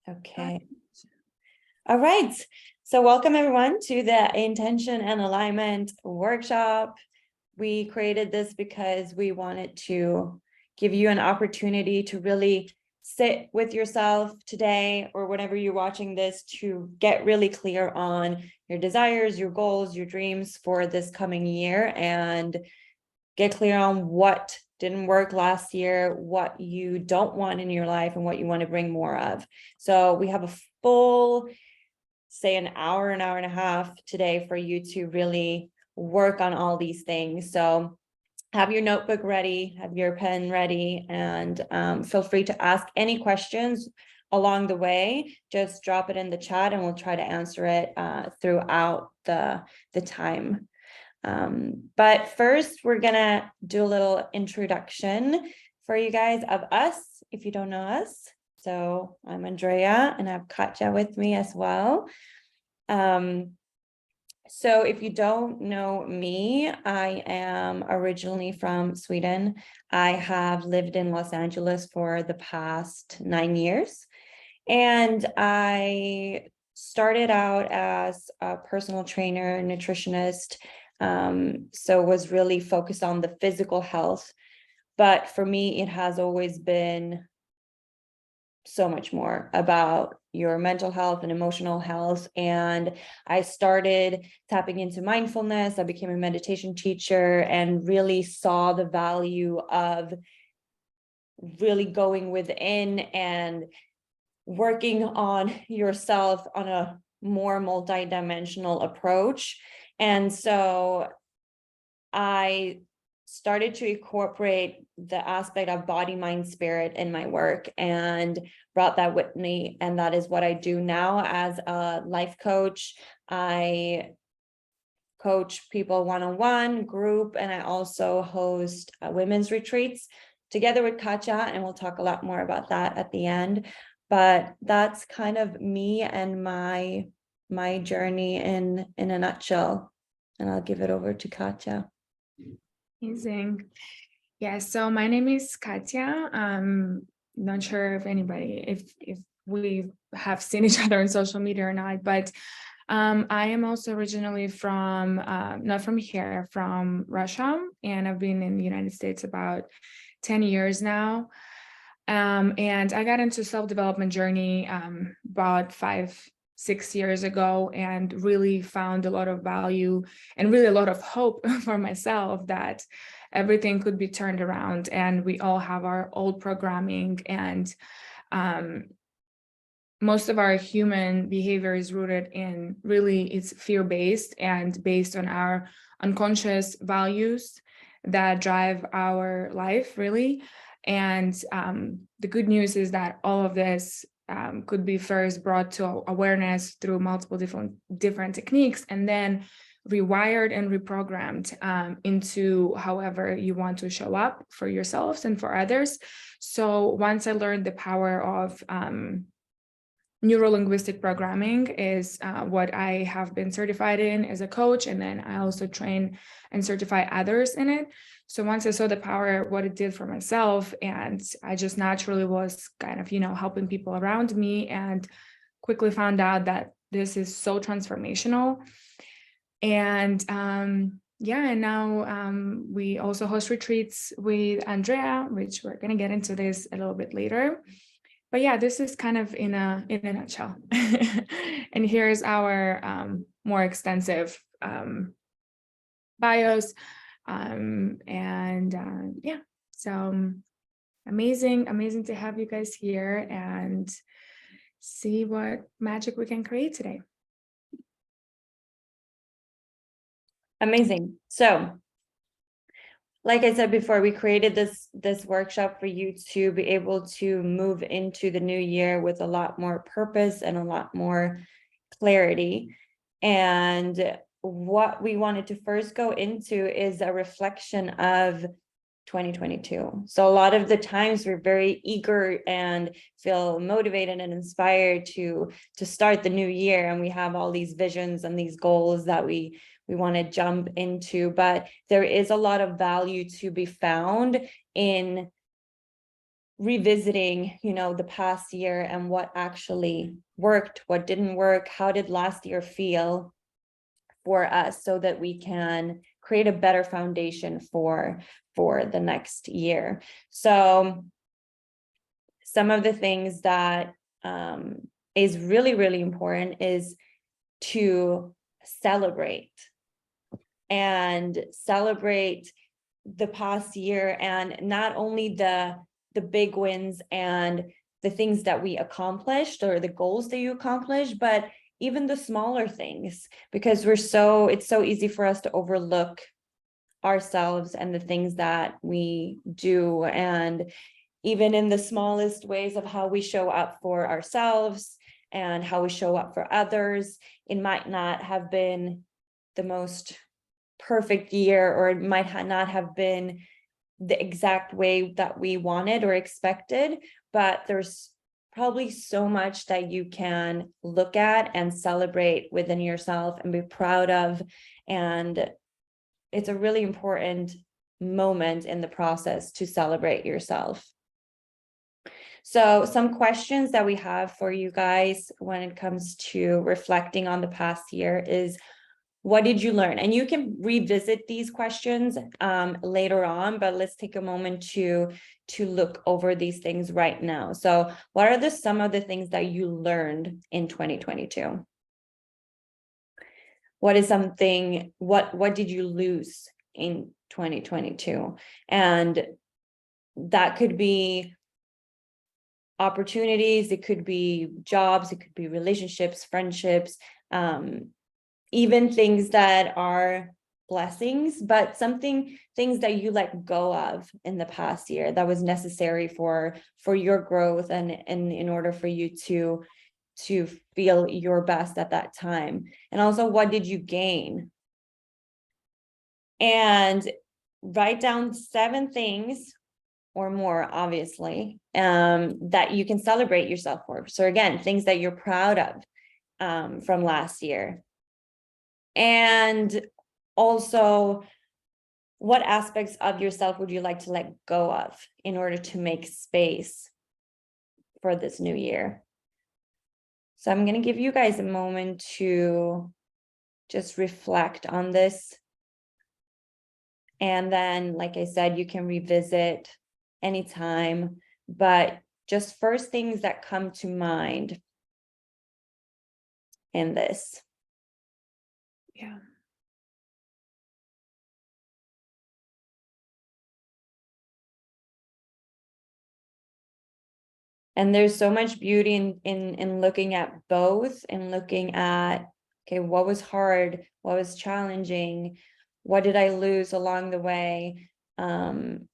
Okay. All right. So welcome everyone to the Intention and Alignment workshop. We created this because we wanted to give you an opportunity to really sit with yourself today or whenever you're watching this to get really clear on your desires, your goals, your dreams for this coming year and get clear on what didn't work last year, what you don't want in your life and what you want to bring more of. So we have a full, say an hour and a half today for you to really work on all these things. So have your notebook ready, have your pen ready, and feel free to ask any questions along the way. Just drop it in the chat and we'll try to answer it throughout the time. But first, we're gonna do a little introduction for you guys of us, if you don't know us. So I'm Andrea and I have Katja with me as well. So if you don't know me, I am originally from Sweden. I have lived in Los Angeles for the past 9 years. And I started out as a personal trainer, nutritionist, so was really focused on the physical health. But for me, it has always been so much more about your mental health and emotional health. And I started tapping into mindfulness. I became a meditation teacher and really saw the value of really going within and working on yourself on a more multidimensional approach. And so I started to incorporate the aspect of body, mind, spirit in my work and brought that with me. And that is what I do now as a life coach. I coach people one-on-one, group, and I also host women's retreats together with Katja, and we'll talk a lot more about that at the end. But that's kind of me and my journey in a nutshell. And I'll give it over to Katja. Amazing. Yeah, so my name is Katja. Not sure if anybody, if we have seen each other on social media or not, but I am also originally from, not from here, from Russia, and I've been in the United States about 10 years now. And I got into self-development journey about 5-6 years ago and really found a lot of value and really a lot of hope for myself that everything could be turned around and we all have our old programming and most of our human behavior is rooted in really it's fear-based and based on our unconscious values that drive our life really. And the good news is that all of this could be first brought to awareness through multiple different techniques and then rewired and reprogrammed into however you want to show up for yourselves and for others. So once I learned the power of neuro-linguistic programming is what I have been certified in as a coach, and then I also train and certify others in it. So once I saw the power, what it did for myself, and I just naturally was kind of, helping people around me and quickly found out that this is so transformational. And yeah, and now we also host retreats with Andrea, which we're going to get into this a little bit later. But yeah, this is kind of in a nutshell. And here's our more extensive bios. Yeah, so amazing to have you guys here and see what magic we can create today. Amazing. So like I said before, we created this workshop for you to be able to move into the new year with a lot more purpose and a lot more clarity. And what we wanted to first go into is a reflection of 2022. So a lot of the times we're very eager and feel motivated and inspired to start the new year, and we have all these visions and these goals that we want to jump into, but there is a lot of value to be found in revisiting, the past year and what actually worked, what didn't work, how did last year feel for us, so that we can create a better foundation for the next year. So some of the things that is really, really important is to celebrate the past year, and not only the big wins and the things that we accomplished or the goals that you accomplished, but even the smaller things, because it's so easy for us to overlook ourselves and the things that we do. And even in the smallest ways of how we show up for ourselves and how we show up for others, it might not have been the most perfect year, or it might not have been the exact way that we wanted or expected, but there's probably so much that you can look at and celebrate within yourself and be proud of. And it's a really important moment in the process to celebrate yourself. So some questions that we have for you guys when it comes to reflecting on the past year is, what did you learn? And you can revisit these questions later on, but let's take a moment to look over these things right now. So what are some of the things that you learned in 2022? What did you lose in 2022? And that could be opportunities, it could be jobs, it could be relationships, friendships, even things that are blessings, but things that you let go of in the past year that was necessary for your growth and in order for you to feel your best at that time. And also, what did you gain? And write down 7 things or more, obviously, that you can celebrate yourself for. So again, things that you're proud of from last year. And also, what aspects of yourself would you like to let go of in order to make space for this new year? So I'm going to give you guys a moment to just reflect on this. And then, like I said, you can revisit anytime, but just first things that come to mind in this. Yeah. And there's so much beauty in looking at both, and looking at, okay, what was hard, what was challenging, what did I lose along the way? And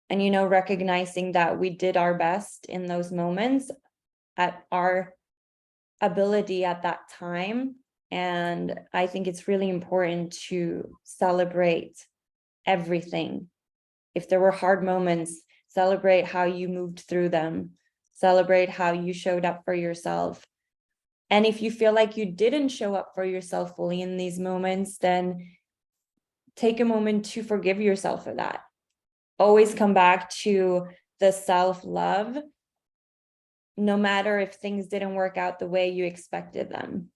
recognizing that we did our best in those moments at our ability at that time. And I think it's really important to celebrate everything. If there were hard moments, celebrate how you moved through them, celebrate how you showed up for yourself. And if you feel like you didn't show up for yourself fully in these moments, then take a moment to forgive yourself for that. Always come back to the self-love, no matter if things didn't work out the way you expected them.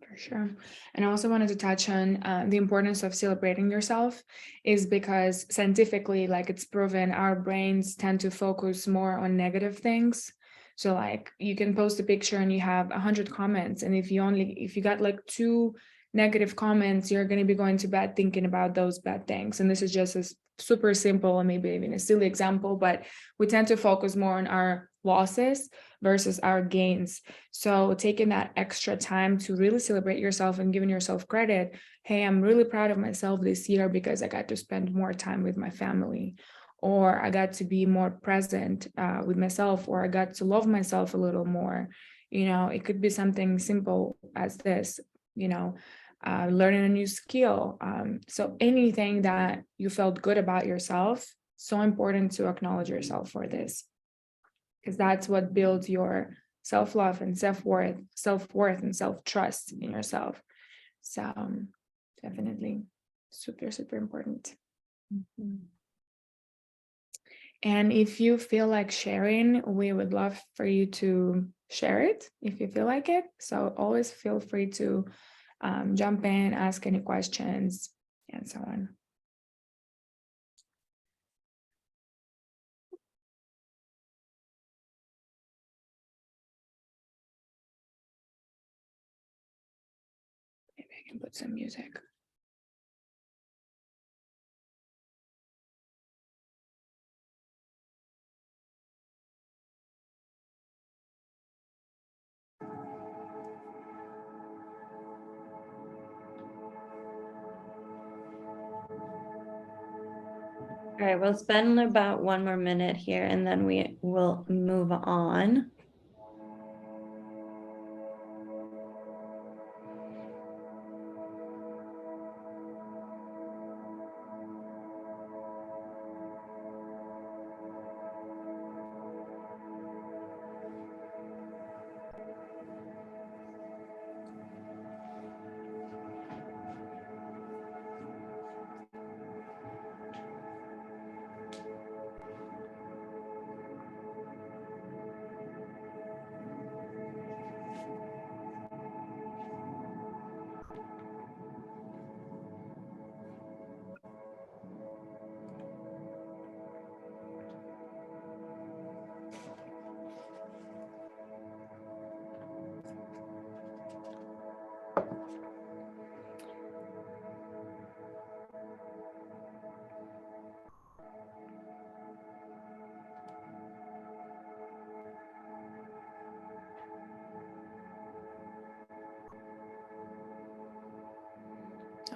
For sure. And I also wanted to touch on the importance of celebrating yourself, is because scientifically, like, it's proven our brains tend to focus more on negative things. So like, you can post a picture and you have 100 comments, and if you got like 2 negative comments, you're going to be going to bed thinking about those bad things. And this is just a super simple and maybe even a silly example, but we tend to focus more on our losses versus our gains. So taking that extra time to really celebrate yourself and giving yourself credit. Hey, I'm really proud of myself this year because I got to spend more time with my family, or I got to be more present with myself, or I got to love myself a little more. It could be something simple as this, learning a new skill. So anything that you felt good about yourself, so important to acknowledge yourself for this, because that's what builds your self-love and self-worth and self-trust in yourself. So definitely super, super important. And if you feel like sharing, we would love for you to share it if you feel like it. So always feel free to jump in, ask any questions, and so on. Maybe I can put some music. All right, we'll spend about 1 more minute here and then we will move on.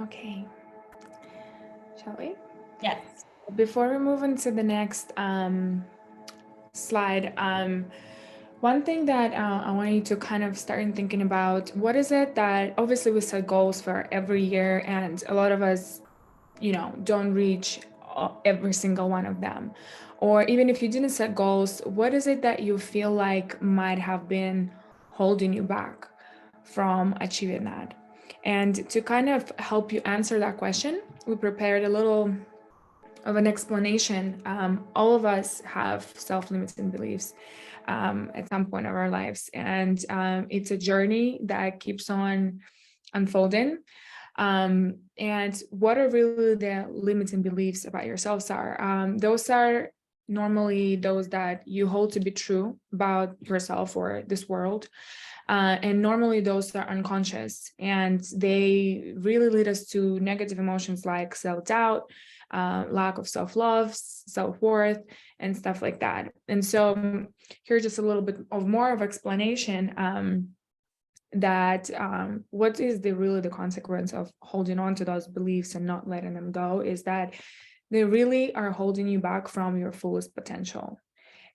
Okay. Shall we? Yes. Before we move into the next slide, one thing that I want you to kind of start thinking about, what is it that obviously we set goals for every year, and a lot of us, don't reach every single one of them. Or even if you didn't set goals, what is it that you feel like might have been holding you back from achieving that? And to kind of help you answer that question, we prepared a little of an explanation. All of us have self-limiting beliefs at some point of our lives, and it's a journey that keeps on unfolding. And what are really the limiting beliefs about yourselves are? Those are normally those that you hold to be true about yourself or this world. And normally those are unconscious, and they really lead us to negative emotions like self-doubt, lack of self-love, self-worth, and stuff like that. And so here's just a little bit of more of explanation that what is really the consequence of holding on to those beliefs and not letting them go is that they really are holding you back from your fullest potential.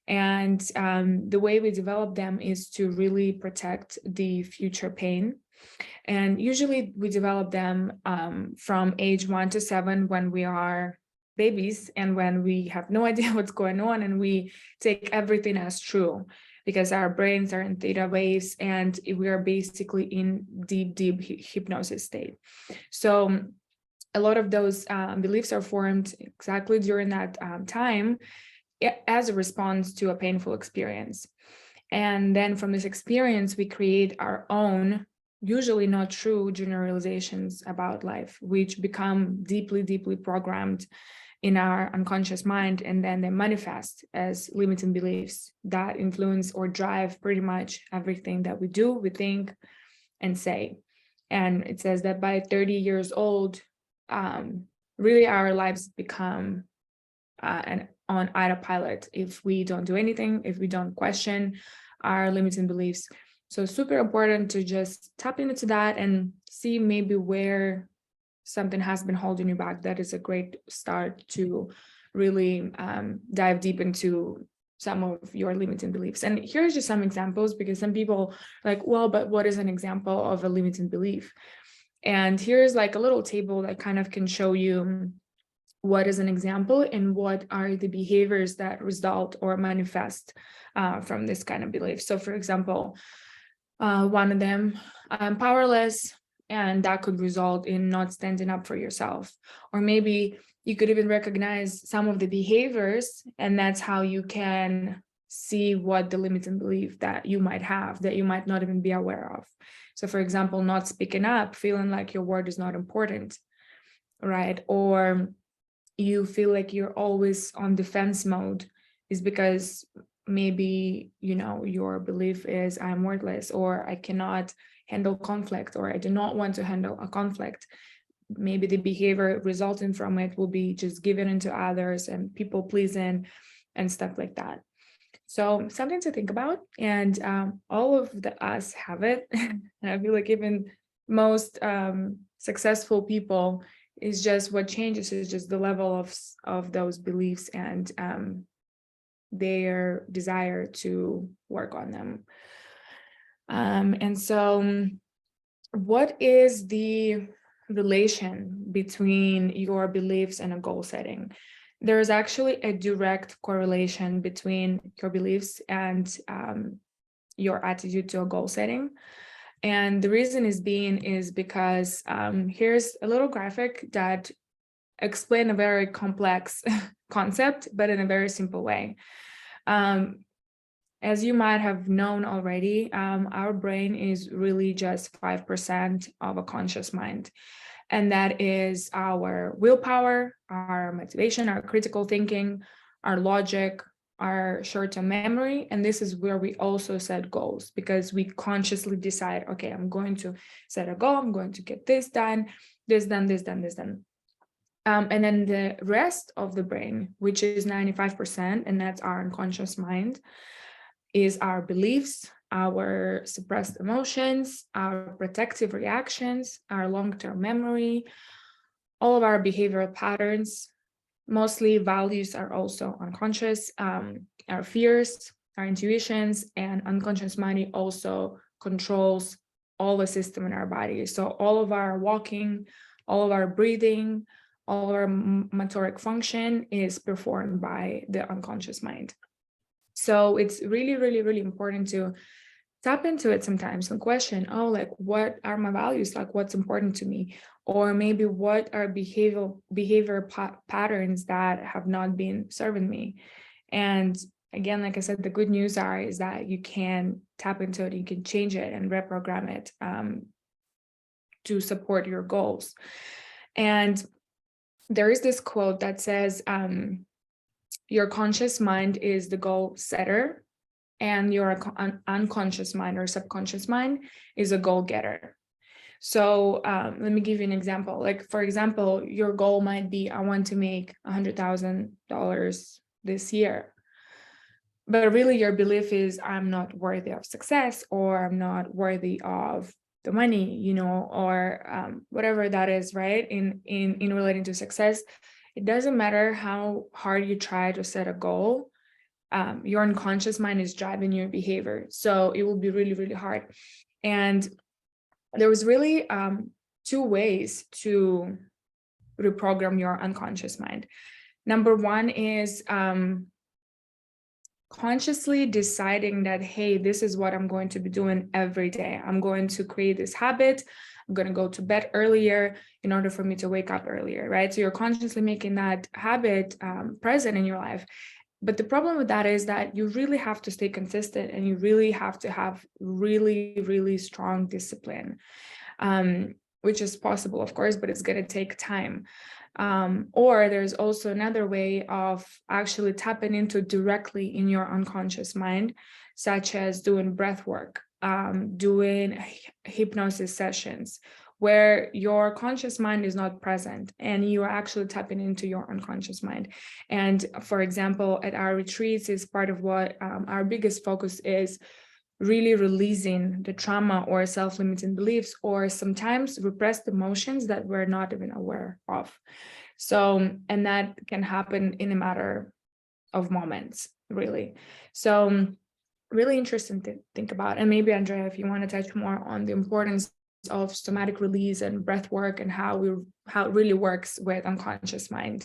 And the way we develop them is to really protect the future pain. And usually we develop them from age 1 to 7 when we are babies and when we have no idea what's going on, and we take everything as true because our brains are in theta waves and we are basically in deep hypnosis state. So a lot of those beliefs are formed exactly during that time as a response to a painful experience. And then from this experience, we create our own, usually not true generalizations about life, which become deeply programmed in our unconscious mind. And then they manifest as limiting beliefs that influence or drive pretty much everything that we do, we think, and say. And it says that by 30 years old, really our lives become on autopilot if we don't do anything, if we don't question our limiting beliefs. So super important to just tap into that and see maybe where something has been holding you back. That is a great start to really dive deep into some of your limiting beliefs. And here's just some examples, because some people are like, well, but what is an example of a limiting belief? And here's like a little table that kind of can show you what is an example and what are the behaviors that result or manifest from this kind of belief. So for example, one of them, I'm powerless, and that could result in not standing up for yourself. Or maybe You could even recognize some of the behaviors, and that's how you can see what the limiting belief that you might have that you might not even be aware of. So for example, not speaking up, feeling like your word is not important, right? Or you feel like you're always on defense mode is because maybe, you know, your belief is I'm worthless, or I cannot handle conflict, or I do not want to handle a conflict. Maybe the behavior resulting from it will be just giving into others and people pleasing and stuff like that. So something to think about, and all of us have it. And I feel like even most successful people, is just what changes is just the level of those beliefs and their desire to work on them. And so what is the relation between your beliefs and a goal setting? There is actually a direct correlation between your beliefs and your attitude to a goal setting. And the reason is because here's a little graphic that explain a very complex concept, but in a very simple way. As you might have known already, our brain is really just 5% of a conscious mind. And that is our willpower, our motivation, our critical thinking, our logic, our short-term memory. And this is where we also set goals, because we consciously decide, okay, I'm going to set a goal, I'm going to get this done, this done, this done, this done. And then the rest of the brain, which is 95%, and that's our unconscious mind, is our beliefs, our suppressed emotions, our protective reactions, our long-term memory, all of our behavioral patterns. Mostly values are also unconscious, our fears, our intuitions, and unconscious mind also controls all the system in our body. So all of our walking, all of our breathing, all of our motoric function is performed by the unconscious mind. So it's really, really, really important to tap into it sometimes and question, oh, like, what are my values? Like, what's important to me? Or maybe what are behavior patterns that have not been serving me? And again, like I said, the good news is that you can tap into it, you can change it and reprogram it to support your goals. And there is this quote that says, your conscious mind is the goal setter, and your unconscious mind or subconscious mind is a goal getter. So let me give you an example. Like, for example, your goal might be, I want to make $100,000 this year. But really your belief is, I'm not worthy of success, or I'm not worthy of the money, you know, or whatever that is, right? In relating to success. It doesn't matter how hard you try to set a goal, your unconscious mind is driving your behavior. So it will be really, really hard. And there was really two ways to reprogram your unconscious mind. Number one is consciously deciding that, hey, this is what I'm going to be doing every day. I'm going to create this habit. I'm going to go to bed earlier in order for me to wake up earlier, right? So you're consciously making that habit present in your life. But the problem with that is that you really have to stay consistent, and you really have to have really, really strong discipline, which is possible, of course, but it's going to take time. Or there's also another way of actually tapping into directly in your unconscious mind, such as doing breath work, doing hypnosis sessions, where your conscious mind is not present and you are actually tapping into your unconscious mind. And for example, at our retreats is part of what our biggest focus is, really releasing the trauma or self-limiting beliefs, or sometimes repressed emotions that we're not even aware of. So, and that can happen in a matter of moments, really. So really interesting to think about. And maybe Andrea, if you want to touch more on the importance of somatic release and breath work and how it really works with unconscious mind.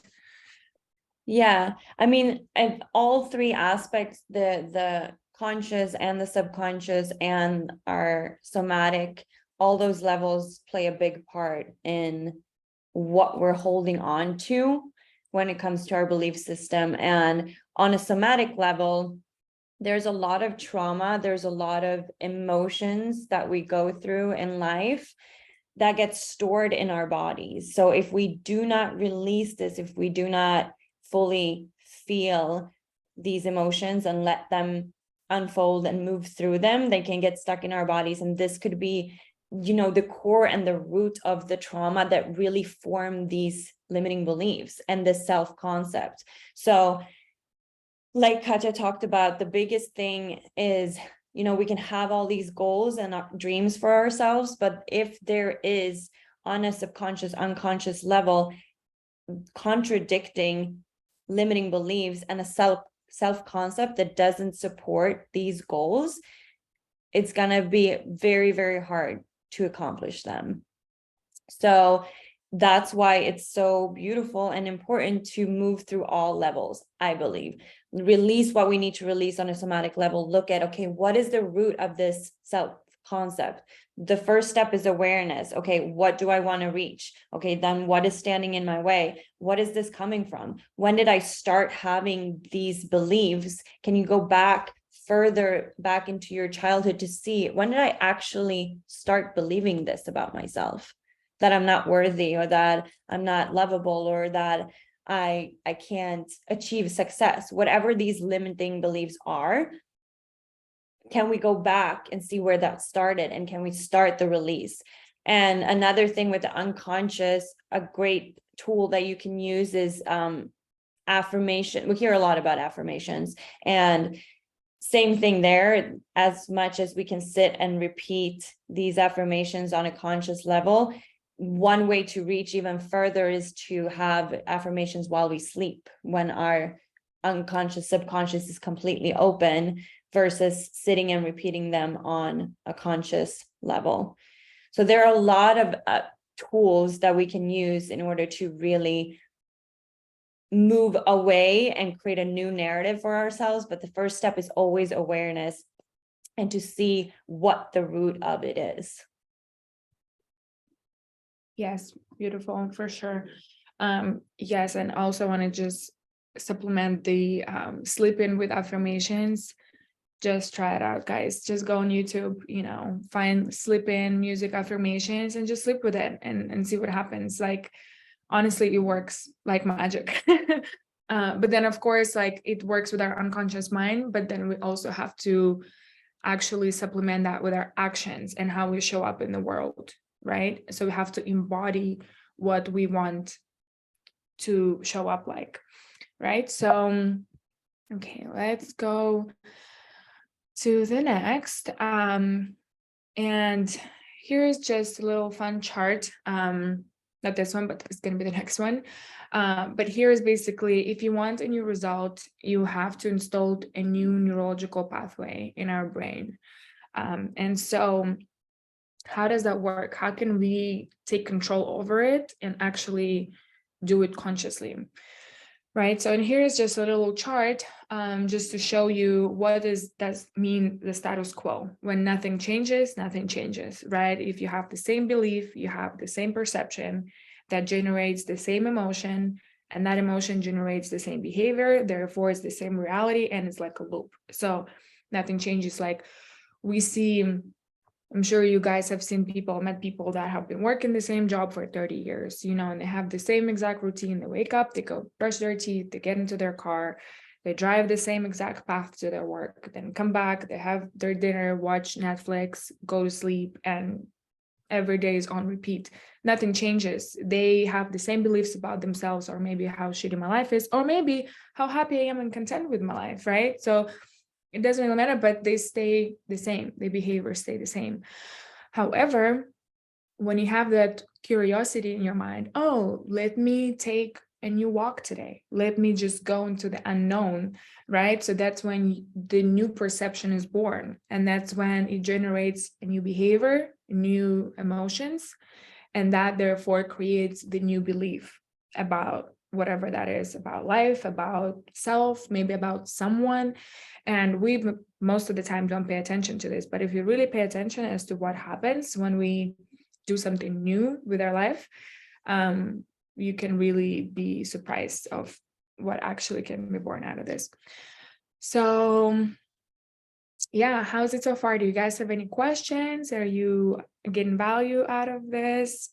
Yeah, I mean, and all three aspects, the conscious and the subconscious and our somatic, all those levels play a big part in what we're holding on to when it comes to our belief system. And on a somatic level, there's a lot of trauma, there's a lot of emotions that we go through in life that gets stored in our bodies. So if we do not release this, if we do not fully feel these emotions and let them unfold and move through them, they can get stuck in our bodies. And this could be, the core and the root of the trauma that really form these limiting beliefs and the self-concept. So like Katya talked about, the biggest thing is, we can have all these goals and dreams for ourselves, but if there is on a subconscious, unconscious level, contradicting limiting beliefs and a self-concept that doesn't support these goals, it's going to be very, very hard to accomplish them. So that's why it's so beautiful and important to move through all levels, I believe. Release what we need to release on a somatic level. Look at, okay, what is the root of this self-concept? The first step is awareness. Okay, what do I want to reach? Okay, then what is standing in my way? What is this coming from? When did I start having these beliefs? Can you go back further back into your childhood to see, when did I actually start believing this about myself? That I'm not worthy, or that I'm not lovable, or that I can't achieve success, whatever these limiting beliefs are. Can we go back and see where that started, and can we start the release? And another thing with the unconscious, a great tool that you can use is affirmation. We hear a lot about affirmations, and same thing there. As much as we can sit and repeat these affirmations on a conscious level, one way to reach even further is to have affirmations while we sleep, when our unconscious, subconscious is completely open, versus sitting and repeating them on a conscious level. So there are a lot of tools that we can use in order to really move away and create a new narrative for ourselves. But the first step is always awareness, and to see what the root of it is. Yes, beautiful, for sure. Yes, and also want to just supplement the sleep in with affirmations. Just try it out, guys. Just go on YouTube, find sleep in music affirmations and just sleep with it and see what happens. Like, honestly, it works like magic. But then, of course, like, it works with our unconscious mind, but then we also have to actually supplement that with our actions and how we show up in the world, right? So we have to embody what we want to show up like, right? So, okay, let's go to the next. And here's just a little fun chart. Not this one, but it's going to be the next one. But here is basically, if you want a new result, you have to install a new neurological pathway in our brain. And so how does that work? How can we take control over it and actually do it consciously? Right. So, and here's just a little chart just to show you what does mean the status quo. When nothing changes, right? If you have the same belief, you have the same perception that generates the same emotion, and that emotion generates the same behavior, therefore it's the same reality, and it's like a loop. So nothing changes. Like, we see, I'm sure you guys have met people that have been working the same job for 30 years, and they have the same exact routine. They wake up, they go brush their teeth, they get into their car, they drive the same exact path to their work, then come back, they have their dinner, watch Netflix, go to sleep, and every day is on repeat. Nothing changes. They have the same beliefs about themselves, or maybe how shitty my life is, or maybe how happy I am and content with my life, right? So it doesn't really matter, but they stay the same. Their behaviors stay the same. However, when you have that curiosity in your mind, oh, let me take a new walk today. Let me just go into the unknown, right? So that's when the new perception is born. And that's when it generates a new behavior, new emotions, and that therefore creates the new belief about whatever that is, about life, about self, maybe about someone. And we most of the time don't pay attention to this, but if you really pay attention as to what happens when we do something new with our life, you can really be surprised of what actually can be born out of this. So yeah, how's it so far? Do you guys have any questions? Are you getting value out of this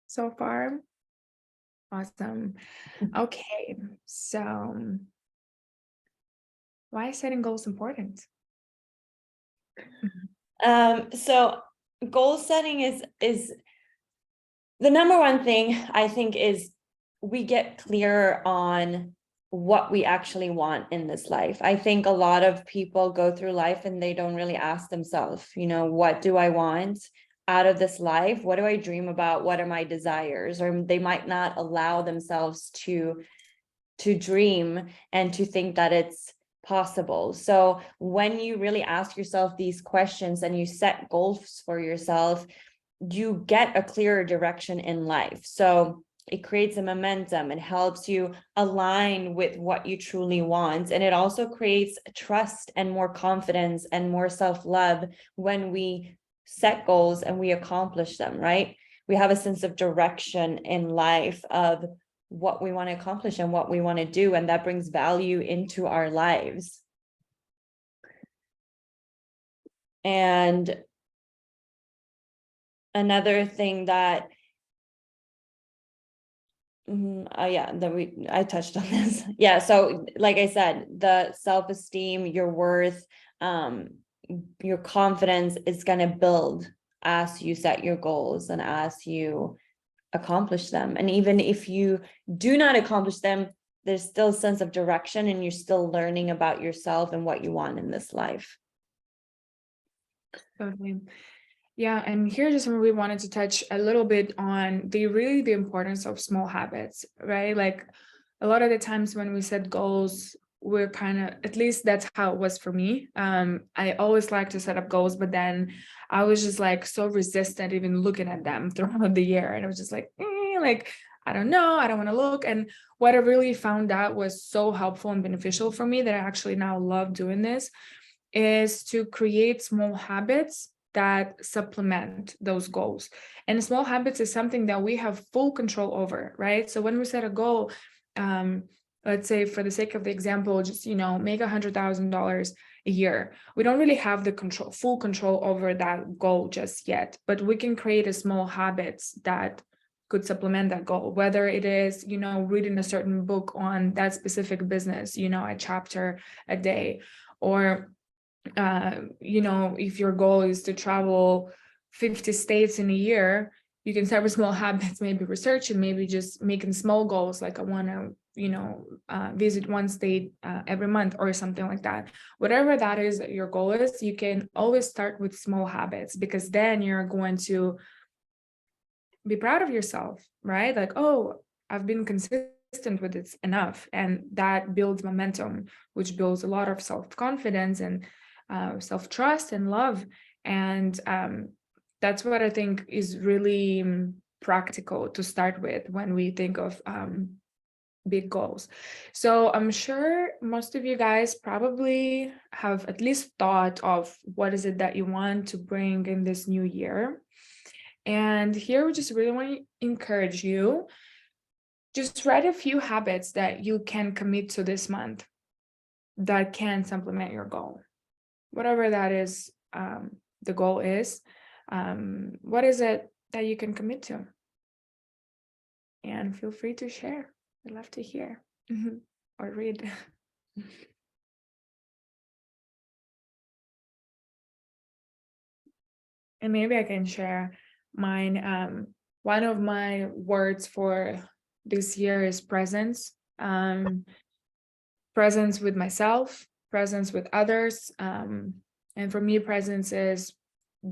so far? Awesome. Okay, so why is setting goals important? So goal setting is the number one thing I think is we get clear on what we actually want in this life. I think a lot of people go through life and they don't really ask themselves, what do I want out of this life? What do I dream about? What are my desires? Or they might not allow themselves to dream and to think that it's possible. So when you really ask yourself these questions and you set goals for yourself, you get a clearer direction in life. So it creates a momentum. It helps you align with what you truly want. And it also creates trust and more confidence and more self-love when we set goals and we accomplish them, right? We have a sense of direction in life of what we want to accomplish and what we want to do. And that brings value into our lives. And another thing that I touched on this. Yeah, so like I said, the self-esteem, your worth, your confidence is going to build as you set your goals and as you accomplish them. And even if you do not accomplish them, there's still a sense of direction and you're still learning about yourself and what you want in this life. Totally. Yeah, and here just we wanted to touch a little bit on the importance of small habits, right? Like a lot of the times when we set goals, we're kind of, at least that's how it was for me. I always like to set up goals, but then I was just like so resistant even looking at them throughout the year. And I was just like, I don't know, I don't want to look. And what I really found out was so helpful and beneficial for me that I actually now love doing this is to create small habits that supplement those goals. And small habits is something that we have full control over, right? So when we set a goal, let's say for the sake of the example, just, make $100,000 a year. We don't really have the full control over that goal just yet, but we can create a small habits that could supplement that goal, whether it is, reading a certain book on that specific business, a chapter a day, or if your goal is to travel 50 states in a year, you can start with small habits, maybe research and maybe just making small goals, like I want to, visit one state every month or something like that. Whatever that is that your goal is, you can always start with small habits, because then you're going to be proud of yourself, right? Like, oh, I've been consistent with it enough. And that builds momentum, which builds a lot of self-confidence and self-trust and love. And that's what I think is really practical to start with when we think of big goals. So I'm sure most of you guys probably have at least thought of what is it that you want to bring in this new year. And here we just really want to encourage you, just write a few habits that you can commit to this month that can supplement your goal. Whatever that is, the goal is, what is it that you can commit to? And feel free to share. I'd love to hear or read. And maybe I can share mine. One of my words for this year is presence. Presence with myself, presence with others. And for me, presence is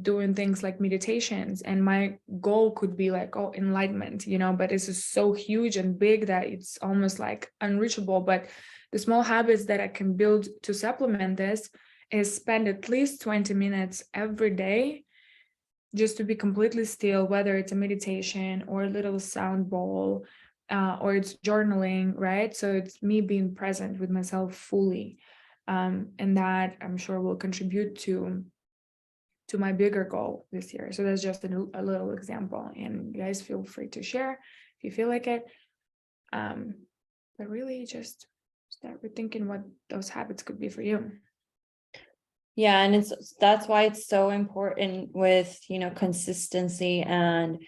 doing things like meditations. And my goal could be like, enlightenment, but it's just so huge and big that it's almost like unreachable. But the small habits that I can build to supplement this is spend at least 20 minutes every day just to be completely still, whether it's a meditation or a little sound bowl, or it's journaling, right? So it's me being present with myself fully. And that I'm sure will contribute to my bigger goal this year. So that's just a little example, and you guys feel free to share if you feel like it. But really just start rethinking what those habits could be for you. Yeah, and that's why it's so important with, consistency and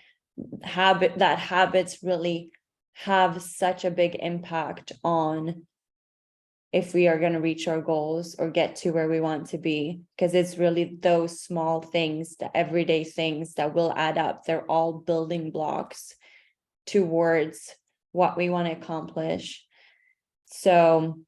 habits really have such a big impact on if we are going to reach our goals or get to where we want to be, because it's really those small things, the everyday things that will add up. They're all building blocks towards what we want to accomplish. So,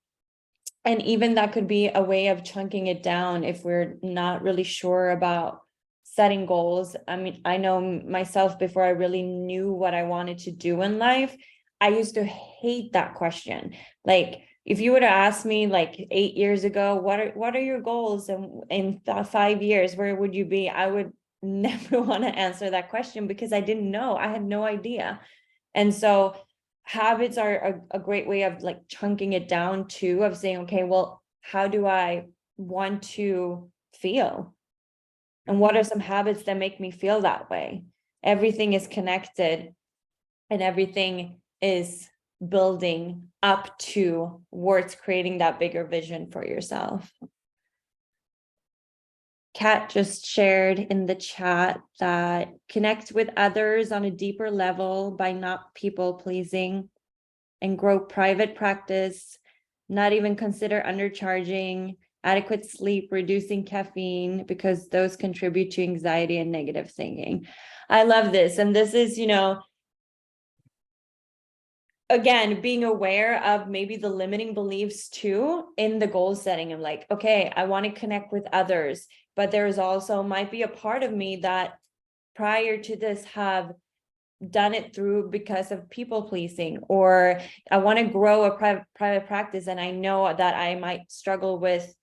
and even that could be a way of chunking it down if we're not really sure about setting goals. I mean, I know myself, before I really knew what I wanted to do in life, I used to hate that question. Like, if you would have asked me like 8 years ago, what are your goals in 5 years, where would you be? I would never want to answer that question because I didn't know. I had no idea. And so habits are a great way of like chunking it down too, of saying, okay, well, how do I want to feel? And what are some habits that make me feel that way? Everything is connected and everything is building up towards creating that bigger vision for yourself. Kat just shared in the chat that connect with others on a deeper level by not people pleasing, and grow private practice, not even consider undercharging, adequate sleep, reducing caffeine, because those contribute to anxiety and negative thinking. I love this. And this is, again, being aware of maybe the limiting beliefs too in the goal setting. I'm like, okay, I want to connect with others, but there's also might be a part of me that prior to this have done it through because of people pleasing, or I want to grow a private practice and I know that I might struggle with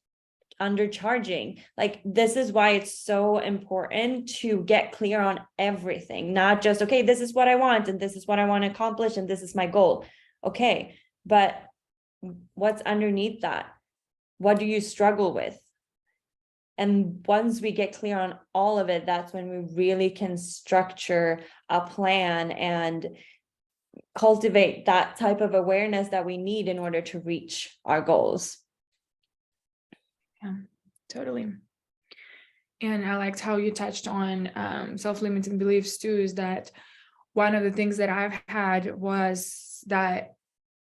undercharging. Like, this is why it's so important to get clear on everything, not just, okay, this is what I want and this is what I want to accomplish and this is my goal. Okay, but what's underneath that? What do you struggle with? And once we get clear on all of it, that's when we really can structure a plan and cultivate that type of awareness that we need in order to reach our goals. Yeah, totally. And I liked how you touched on self-limiting beliefs too, is that one of the things that I've had was that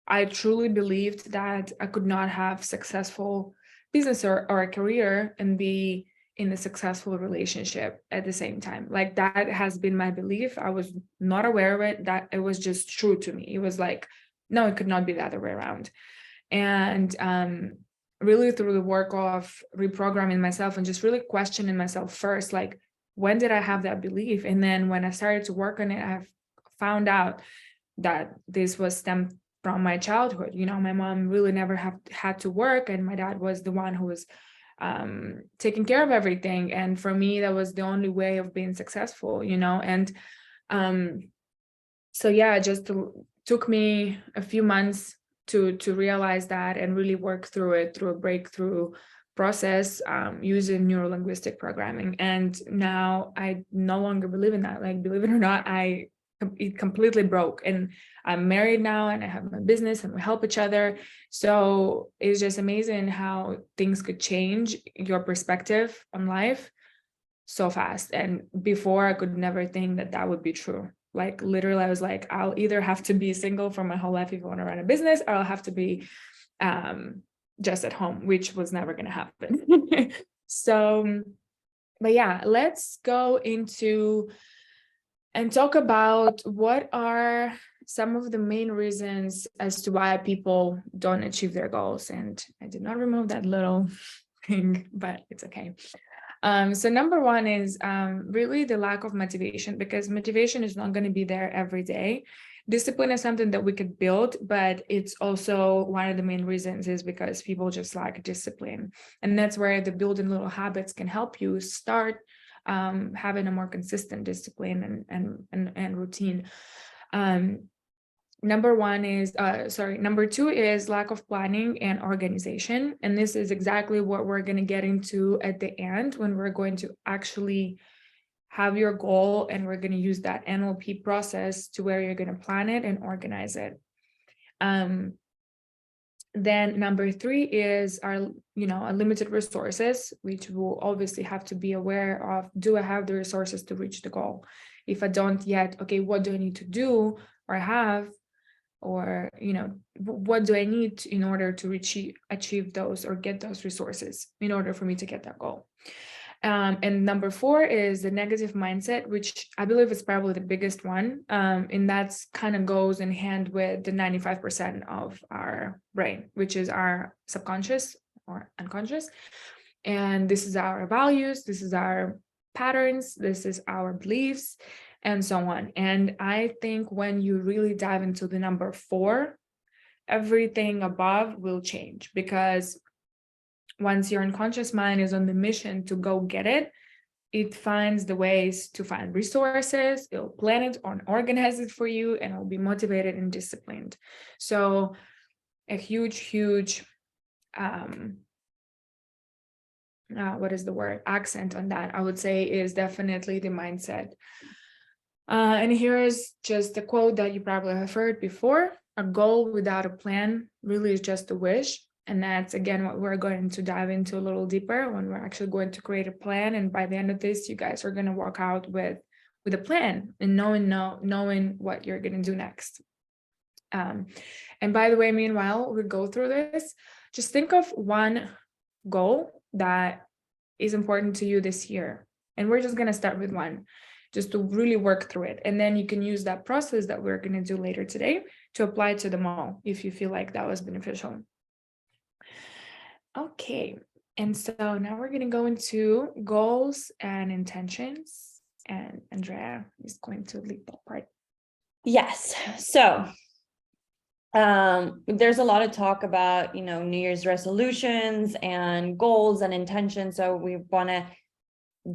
I truly believed that I could not have successful business or a career and be in a successful relationship at the same time. Like, that has been my belief. I was not aware of it, that it was just true to me. It was like, no, it could not be the other way around. And really through the work of reprogramming myself and just really questioning myself first, like, when did I have that belief? And then when I started to work on it, I've found out that this was stemmed from my childhood. My mom really never had to work, and my dad was the one who was taking care of everything. And for me, that was the only way of being successful, and so yeah, it just took me a few months to realize that and really work through it through a breakthrough process using neuro-linguistic programming. And now I no longer believe in that. Like, believe it or not, it completely broke, and I'm married now and I have my business and we help each other. So it's just amazing how things could change your perspective on life so fast. And before, I could never think that that would be true. Like, literally, I was like, I'll either have to be single for my whole life if I want to run a business, or I'll have to be just at home, which was never going to happen. So, but yeah, let's go into and talk about what are some of the main reasons as to why people don't achieve their goals. And I did not remove that little thing, but it's okay. So number one is really the lack of motivation, because motivation is not going to be there every day. Discipline is something that we could build, but it's also one of the main reasons is because people just lack discipline. And that's where the building little habits can help you start having a more consistent discipline and routine. Number two is lack of planning and organization. And this is exactly what we're going to get into at the end, when we're going to actually have your goal, and we're going to use that NLP process to where you're going to plan it and organize it. Then number 3 is our, unlimited resources, which we'll obviously have to be aware of. Do I have the resources to reach the goal? If I don't yet, okay, what do I need to do or have? Or, what do I need in order to achieve those or get those resources in order for me to get that goal? And number 4 is the negative mindset, which I believe is probably the biggest one. And that's kind of goes in hand with the 95% of our brain, which is our subconscious or unconscious. And this is our values, this is our patterns, this is our beliefs, and so on. And I think when you really dive into the number 4, everything above will change, because once your unconscious mind is on the mission to go get it, it finds the ways to find resources, it'll plan it or organize it for you, and it'll be motivated and disciplined. So a huge accent on that, I would say, is definitely the mindset. And here is just a quote that you probably have heard before: a goal without a plan really is just a wish. And that's, again, what we're going to dive into a little deeper when we're actually going to create a plan. And by the end of this, you guys are going to walk out with a plan and knowing what you're going to do next. And by the way, meanwhile, we go through this, just think of one goal that is important to you this year. And we're just going to start with one, just to really work through it. And then you can use that process that we're going to do later today to apply to them all if you feel like that was beneficial. Okay, and so now we're going to go into goals and intentions, and Andrea is going to lead that part. Yes. So there's a lot of talk about, New Year's resolutions and goals and intentions. So we want to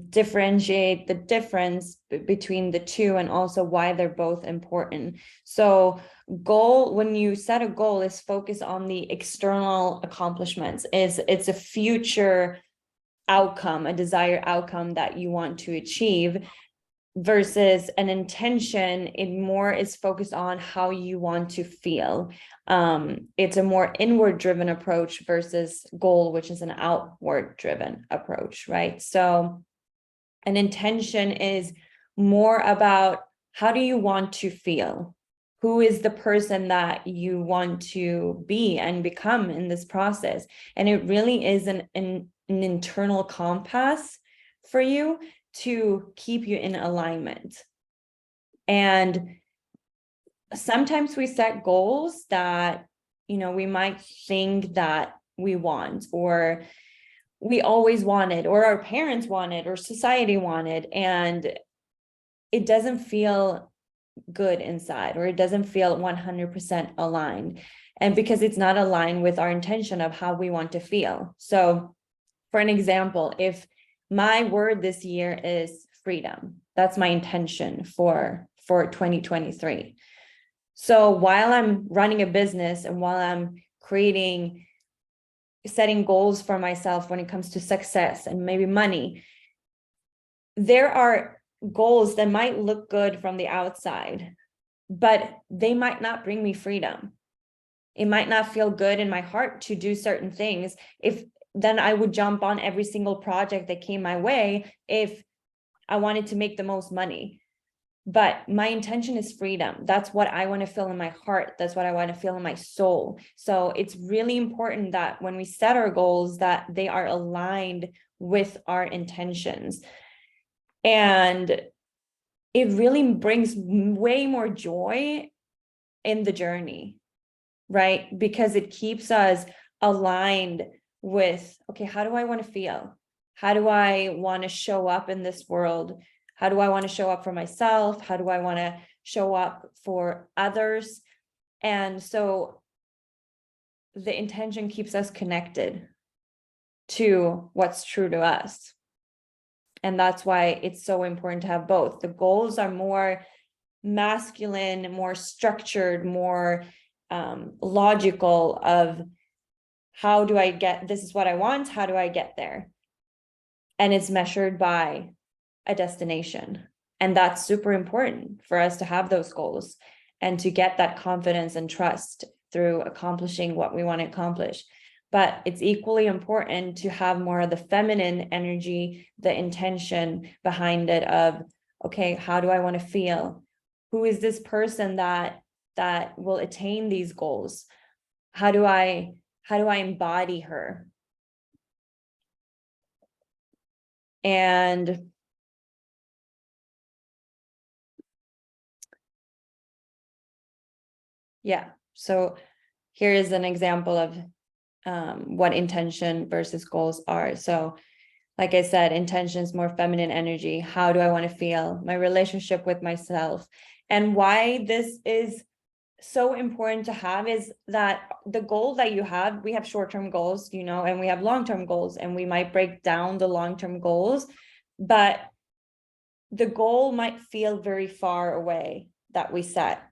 differentiate the difference between the two, and also why they're both important. So when you set a goal, is focus on the external accomplishments. It's a future outcome, a desired outcome that you want to achieve, versus an intention. It more is focused on how you want to feel. It's a more inward driven approach versus goal, which is an outward driven approach, right? So an intention is more about, how do you want to feel? Who is the person that you want to be and become in this process? And it really is an internal compass for you to keep you in alignment. And sometimes we set goals that, we might think that we want, or we always wanted, or our parents wanted, or society wanted, and it doesn't feel good inside, or it doesn't feel 100% aligned. And because it's not aligned with our intention of how we want to feel. So for an example, if my word this year is freedom, that's my intention for 2023. So while I'm running a business, and while I'm setting goals for myself when it comes to success and maybe money, there are goals that might look good from the outside, but they might not bring me freedom. It might not feel good in my heart to do certain things. Then I would jump on every single project that came my way if I wanted to make the most money. But my intention is freedom. That's what I want to feel in my heart. That's what I want to feel in my soul. So it's really important that when we set our goals, that they are aligned with our intentions. And it really brings way more joy in the journey, right? Because it keeps us aligned with, okay, how do I want to feel? How do I want to show up in this world? How do I want to show up for myself? How do I want to show up for others? And so the intention keeps us connected to what's true to us. And that's why it's so important to have both. The goals are more masculine, more structured, more logical of, how do I this is what I want, how do I get there? And it's measured by a destination. And that's super important for us to have those goals and to get that confidence and trust through accomplishing what we want to accomplish. But it's equally important to have more of the feminine energy, the intention behind it of, okay, how do I want to feel? Who is this person that will attain these goals? How do I embody her? And yeah, so here is an example of what intention versus goals are. So like I said, intention is more feminine energy. How do I want to feel? My relationship with myself. And why this is so important to have is that the goal that you have, we have short-term goals, and we have long-term goals, and we might break down the long-term goals, but the goal might feel very far away that we set.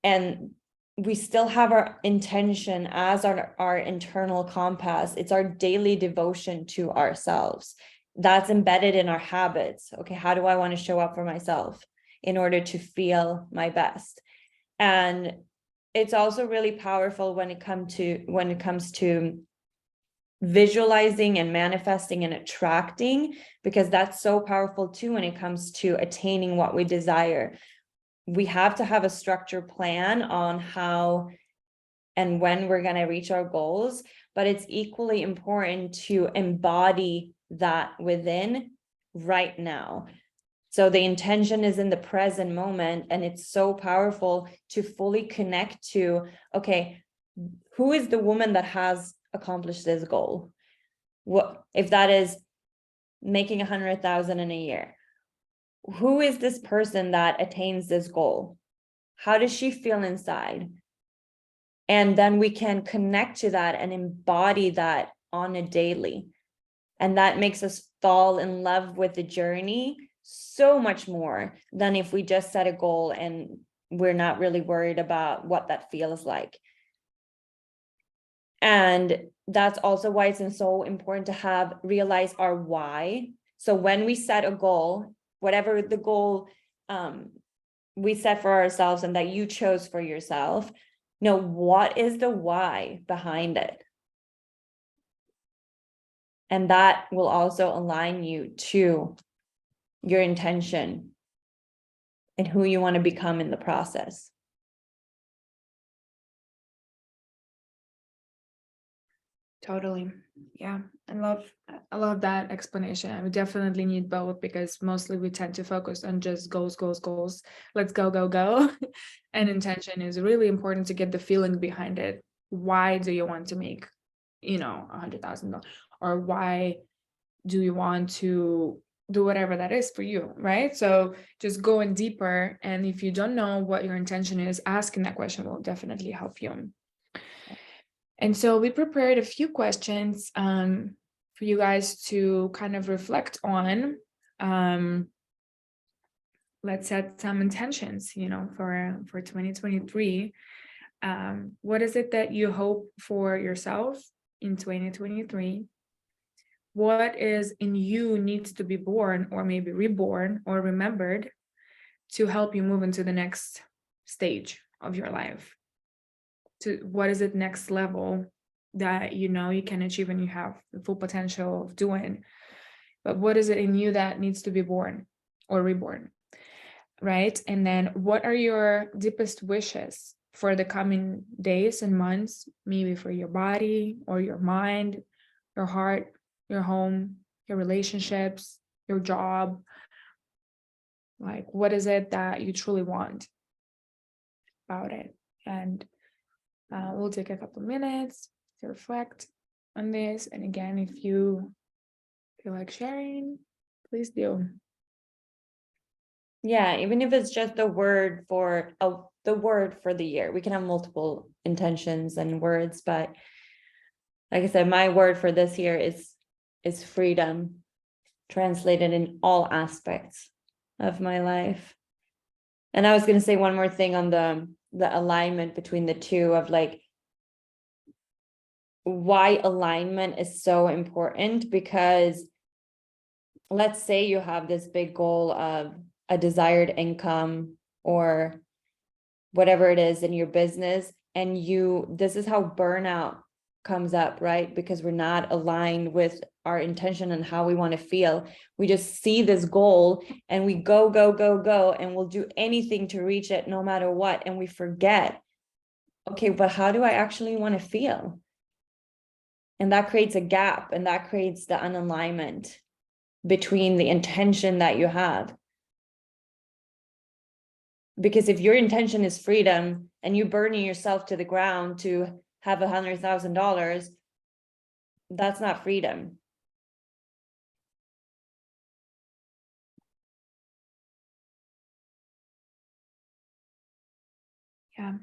And we still have our intention as our internal compass. It's our daily devotion to ourselves. That's embedded in our habits. Okay, how do I want to show up for myself in order to feel my best? And it's also really powerful when it comes to visualizing and manifesting and attracting, because that's so powerful too when it comes to attaining what we desire. We have to have a structured plan on how and when we're going to reach our goals, but it's equally important to embody that within right now. So the intention is in the present moment, and it's so powerful to fully connect to, okay, who is the woman that has accomplished this goal? What if that is making 100,000 in a year? Who is this person that attains this goal? How does she feel inside? And then we can connect to that and embody that on a daily. And that makes us fall in love with the journey so much more than if we just set a goal and we're not really worried about what that feels like. And that's also why it's so important to realize our why. So when we set a goal, whatever the goal we set for ourselves and that you chose for yourself, know what is the why behind it. And that will also align you to your intention and who you want to become in the process. Totally. Yeah. I love that explanation. We definitely need both, because mostly we tend to focus on just goals. Let's go, go, go. And intention is really important to get the feeling behind it. Why do you want to make, $100,000? Or why do you want to do whatever that is for you, right? So just going deeper. And if you don't know what your intention is, asking that question will definitely help you. And so we prepared a few questions for you guys to kind of reflect on. Let's set some intentions, for 2023. What is it that you hope for yourself in 2023? What is in you needs to be born, or maybe reborn or remembered, to help you move into the next stage of your life? To what is it next level that you can achieve and you have the full potential of doing? But what is it in you that needs to be born or reborn, right? And then what are your deepest wishes for the coming days and months, maybe for your body or your mind, your heart, your home, your relationships, your job? Like, what is it that you truly want about it? And we'll take a couple minutes to reflect on this. And again, if you feel like sharing, please do. Yeah, even if it's just the word for the year. We can have multiple intentions and words, but like I said, my word for this year is freedom, translated in all aspects of my life. And I was going to say one more thing on the alignment between the two, of like why alignment is so important, because let's say you have this big goal of a desired income or whatever it is in your business, and this is how burnout comes up, right? Because we're not aligned with our intention and how we want to feel. We just see this goal and we go, and we'll do anything to reach it no matter what. And we forget, okay, but how do I actually want to feel? And that creates a gap, and that creates the unalignment between the intention that you have. Because if your intention is freedom and you burning yourself to the ground to have $100,000, that's not freedom. Yeah.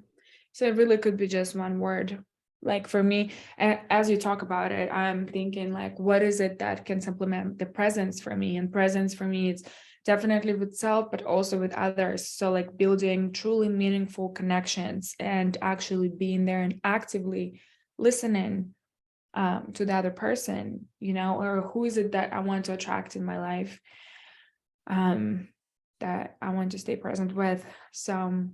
So it really could be just one word. Like for me, as you talk about it, I'm thinking like, what is it that can supplement the presence for me? And presence for me, it's definitely with self, but also with others. So like building truly meaningful connections and actually being there and actively listening to the other person, you know, or who is it that I want to attract in my life, that I want to stay present with. So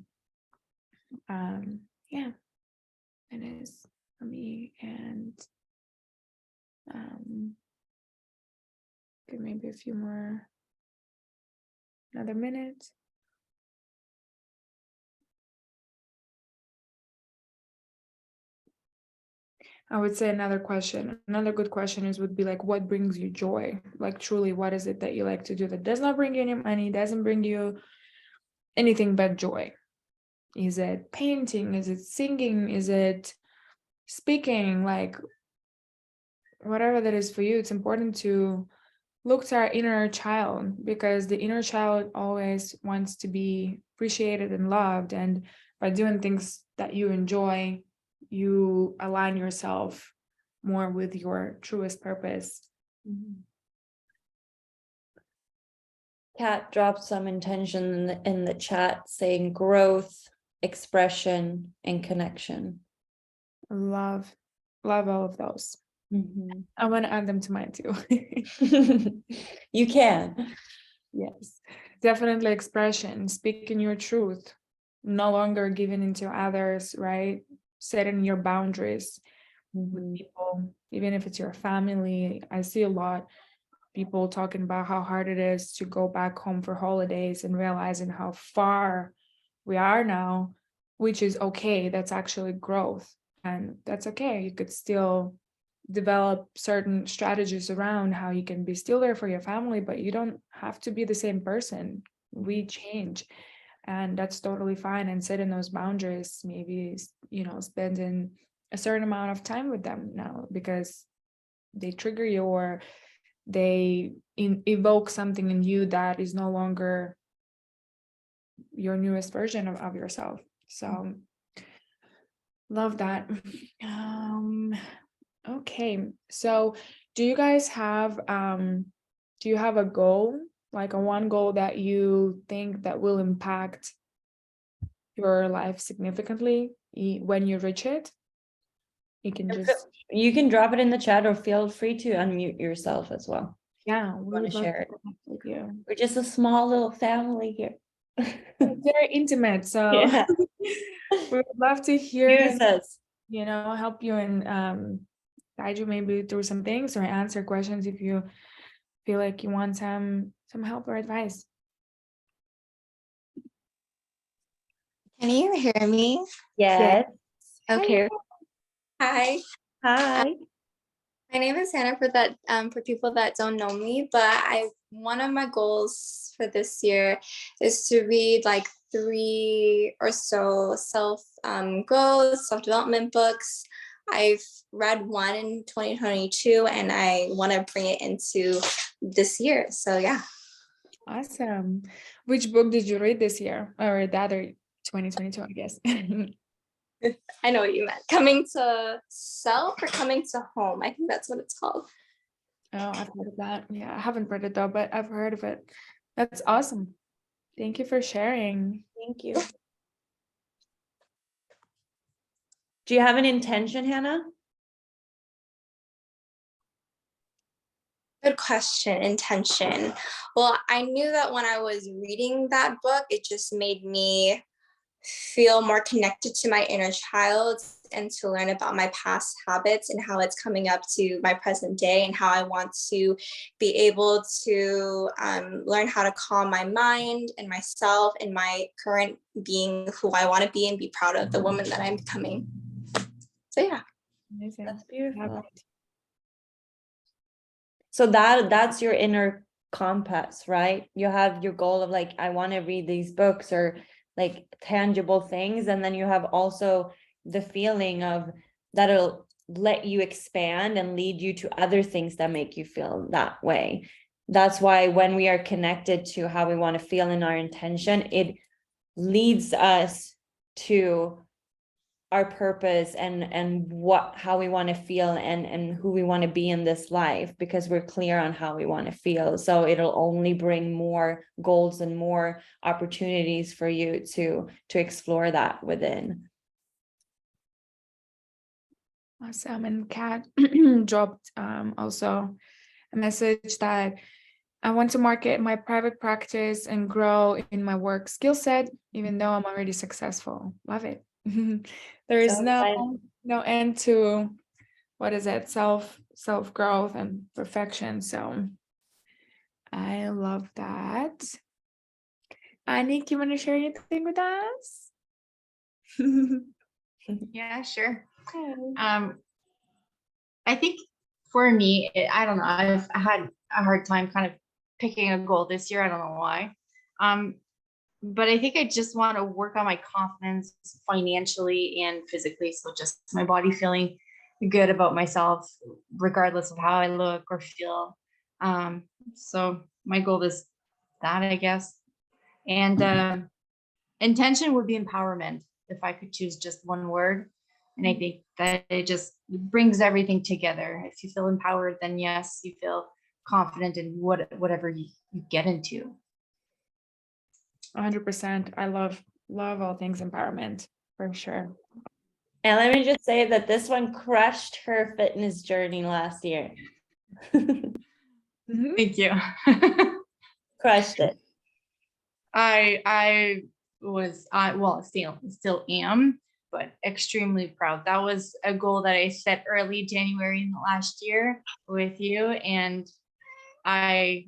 yeah, it is for me. And give maybe a few more, another minute. I would say another good question would be like, what brings you joy? Like truly, what is it that you like to do that does not bring you any money, doesn't bring you anything but joy? Is it painting? Is it singing? Is it speaking? Like whatever that is for you, it's important to look to our inner child, because the inner child always wants to be appreciated and loved. And by doing things that you enjoy, you align yourself more with your truest purpose. Kat dropped some intention in the chat saying growth, expression, and connection. Love all of those. I want to add them to mine too. You can. Yes, definitely expression, speaking your truth, no longer giving into others, right? Setting your boundaries with people, even if it's your family. I see a lot people talking about how hard it is to go back home for holidays and realizing how far we are now, which is okay. That's actually growth, and that's okay. You could still develop certain strategies around how you can be still there for your family, but you don't have to be the same person. We change, and that's totally fine. And setting those boundaries, maybe, you know, spending a certain amount of time with them now because they trigger you, or they evoke something in you that is no longer your newest version of yourself. So love that. Okay, so do you guys have do you have a goal, like a one goal that you think that will impact your life significantly when you reach it? You can just, You can drop it in the chat or feel free to unmute yourself as well. yeah, we Want would to love share to it? connect with you. We're just a small little family here. It's very intimate, so Yeah. we would love to hear Use and, us. you know, help you and guide you maybe through some things or answer questions if you feel like you want some help or advice. Can you hear me? Yes. Okay. Hi. Hi. My name is Hannah for people that don't know me, but one of my goals for this year is to read like 3 or so self growth, self-development books. I've read one in 2022 and I want to bring it into this year. So yeah. Awesome. Which book did you read this year, or the other 2022, I guess? I know what you meant. Coming to Self or Coming to Home. I think that's what it's called. Oh, I've heard of that. Yeah, I haven't read it though, but I've heard of it. That's awesome. Thank you for sharing. Thank you. Do you have an intention, Hannah? Good question. Intention. Well, I knew that when I was reading that book, it just made me feel more connected to my inner child and to learn about my past habits and how it's coming up to my present day and how I want to be able to learn how to calm my mind and myself and my current being who I want to be and be proud of the woman that I'm becoming. So yeah. Amazing. That's Love beautiful. it. So that's your inner compass, right? You have your goal of like, I want to read these books or like tangible things. And then you have also the feeling of that'll let you expand and lead you to other things that make you feel that way. That's why when we are connected to how we want to feel in our intention, it leads us to our purpose and how we want to feel and who we want to be in this life, because we're clear on how we want to feel. So it'll only bring more goals and more opportunities for you to explore that within. Awesome. And Kat dropped also a message that I want to market my private practice and grow in my work skill set, even though I'm already successful. Love it. There is So exciting. no end to what is it, self growth and perfection. So I love that. Anik, you want to share anything with us? Yeah, sure. Okay. I think for me, I don't know. I had a hard time kind of picking a goal this year. I don't know why. But I think I just want to work on my confidence financially and physically. So just my body feeling good about myself, regardless of how I look or feel. So my goal is that, I guess. And intention would be empowerment, if I could choose just one word. And I think that it just brings everything together. If you feel empowered, then yes, you feel confident in whatever you get into. 100%. I love all things empowerment for sure. And let me just say that this one crushed her fitness journey last year. Thank you. Crushed it. I was well, still am, but extremely proud. That was a goal that I set early January in the last year with you, and I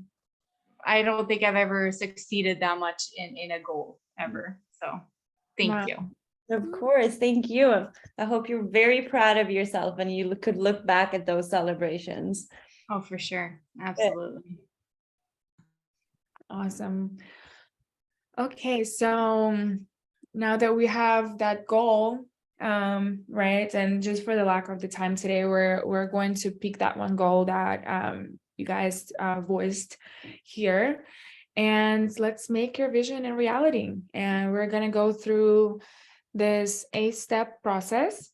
don't think I've ever succeeded that much in a goal ever. So thank Wow. you. Of course, thank you. I hope you're very proud of yourself and you could look back at those celebrations. Oh, for sure. Absolutely. Awesome. Okay, so now that we have that goal, right, and just for the lack of the time today, we're going to pick that one goal that you guys voiced here, and let's make your vision a reality. And we're gonna go through this 8-step process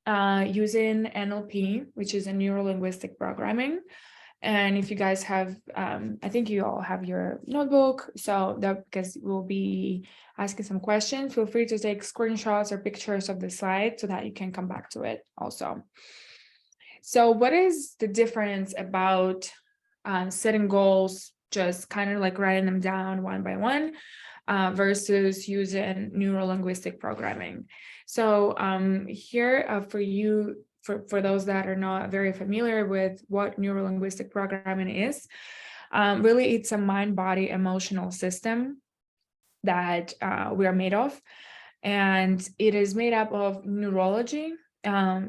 using NLP, which is a neuro-linguistic programming. And if you guys have, I think you all have your notebook, so that because we'll be asking some questions, feel free to take screenshots or pictures of the slide so that you can come back to it also. So what is the difference about setting goals, just kind of like writing them down one by one, versus using neuro-linguistic programming? So here for you, for those that are not very familiar with what neuro-linguistic programming is, really it's a mind-body emotional system that we are made of. And it is made up of neurology,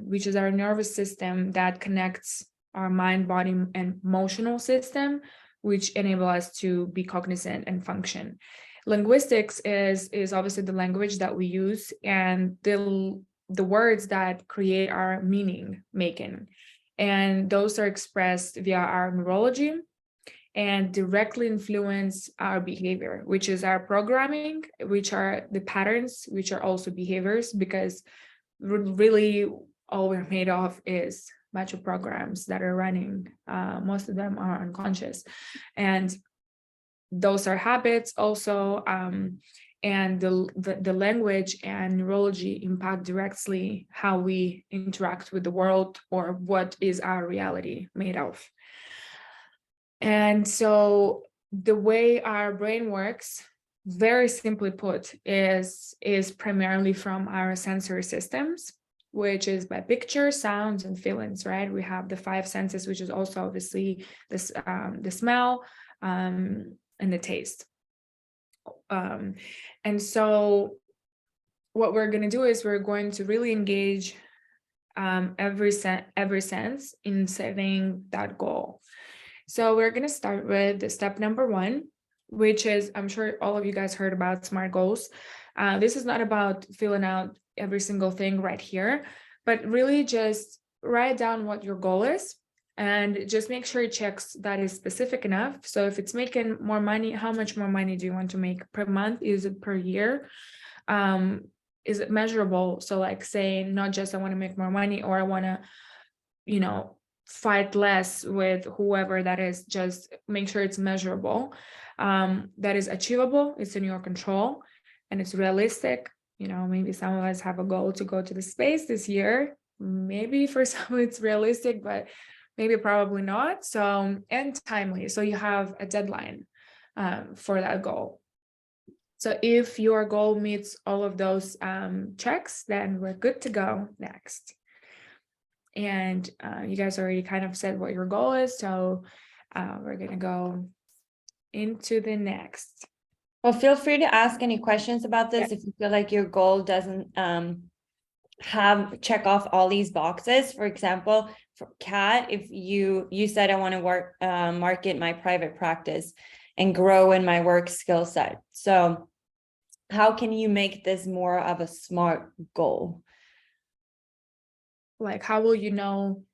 which is our nervous system that connects our mind, body, and emotional system, which enable us to be cognizant and function. Linguistics is obviously the language that we use and the words that create our meaning making. And those are expressed via our neurology and directly influence our behavior, which is our programming, which are the patterns, which are also behaviors, because really all we're made of is a bunch of programs that are running. Most of them are unconscious. And those are habits also, and the language and neurology impact directly how we interact with the world or what is our reality made of. And so the way our brain works, very simply put, is primarily from our sensory systems, which is by picture, sounds, and feelings, right? We have the five senses, which is also obviously this the smell and the taste. And so what we're going to do is we're going to really engage every sense in setting that goal. So we're going to start with the step number 1, which is, I'm sure all of you guys heard about SMART goals. This is not about filling out every single thing right here, but really just write down what your goal is and just make sure it checks that is specific enough. So if it's making more money, how much more money do you want to make per month? Is it per year? Is it measurable? So like saying not just I want to make more money, or I want to, you know, fight less with whoever that is. Just make sure it's measurable, that is achievable, it's in your control, and it's realistic. You know, maybe some of us have a goal to go to the space this year. Maybe for some it's realistic, but maybe probably not. So, and timely. So you have a deadline for that goal. So if your goal meets all of those checks, then we're good to go next. And you guys already kind of said what your goal is, so we're gonna go into the next. Well, feel free to ask any questions about this if you feel like your goal doesn't check off all these boxes. For example, for Kat, if you said I want to market my private practice and grow in my work skill set. So how can you make this more of a SMART goal? Like, how will you know,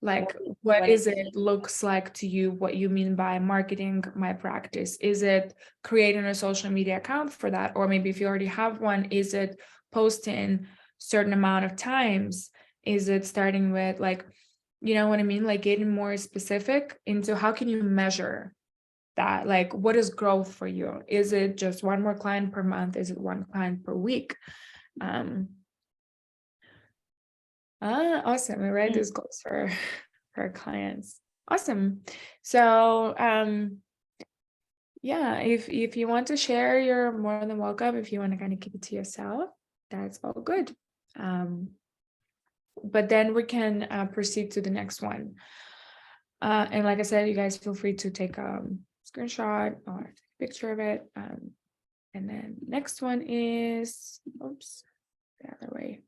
like, what is it looks like to you, what you mean by marketing my practice? Is it creating a social media account for that? Or maybe if you already have one, is it posting certain amount of times? Is it starting with, like, you know what I mean? Like getting more specific into how can you measure that? Like, what is growth for you? Is it just one more client per month? Is it one client per week? Awesome. We write these goals for our clients. Awesome. So yeah, if you want to share, you're more than welcome. If you want to kind of keep it to yourself, that's all good. But then we can proceed to the next one. And like I said, you guys feel free to take a screenshot or take a picture of it. And then next one is, oops, the other way.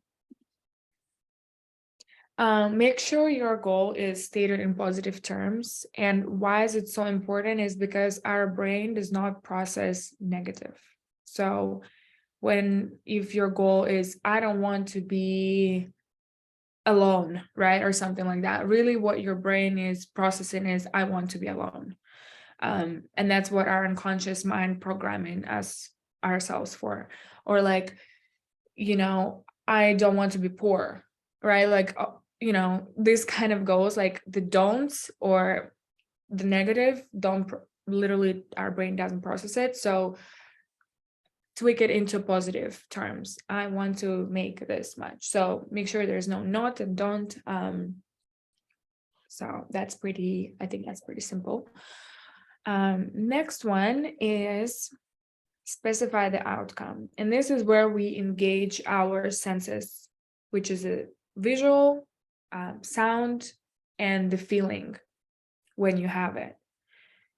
Make sure your goal is stated in positive terms. And why is it so important is because our brain does not process negative. So if your goal is, I don't want to be alone, right? Or something like that. Really what your brain is processing is, I want to be alone. And that's what our unconscious mind programming us ourselves for. Or like, you know, I don't want to be poor, right? Like, you know, this kind of goes like the don'ts or the negative don't literally, our brain doesn't process it. So tweak it into positive terms. I want to make this much. So make sure there's no not and don't. So that's pretty, I think that's pretty simple. Next one is specify the outcome. And this is where we engage our senses, which is a visual, sound, and the feeling when you have it.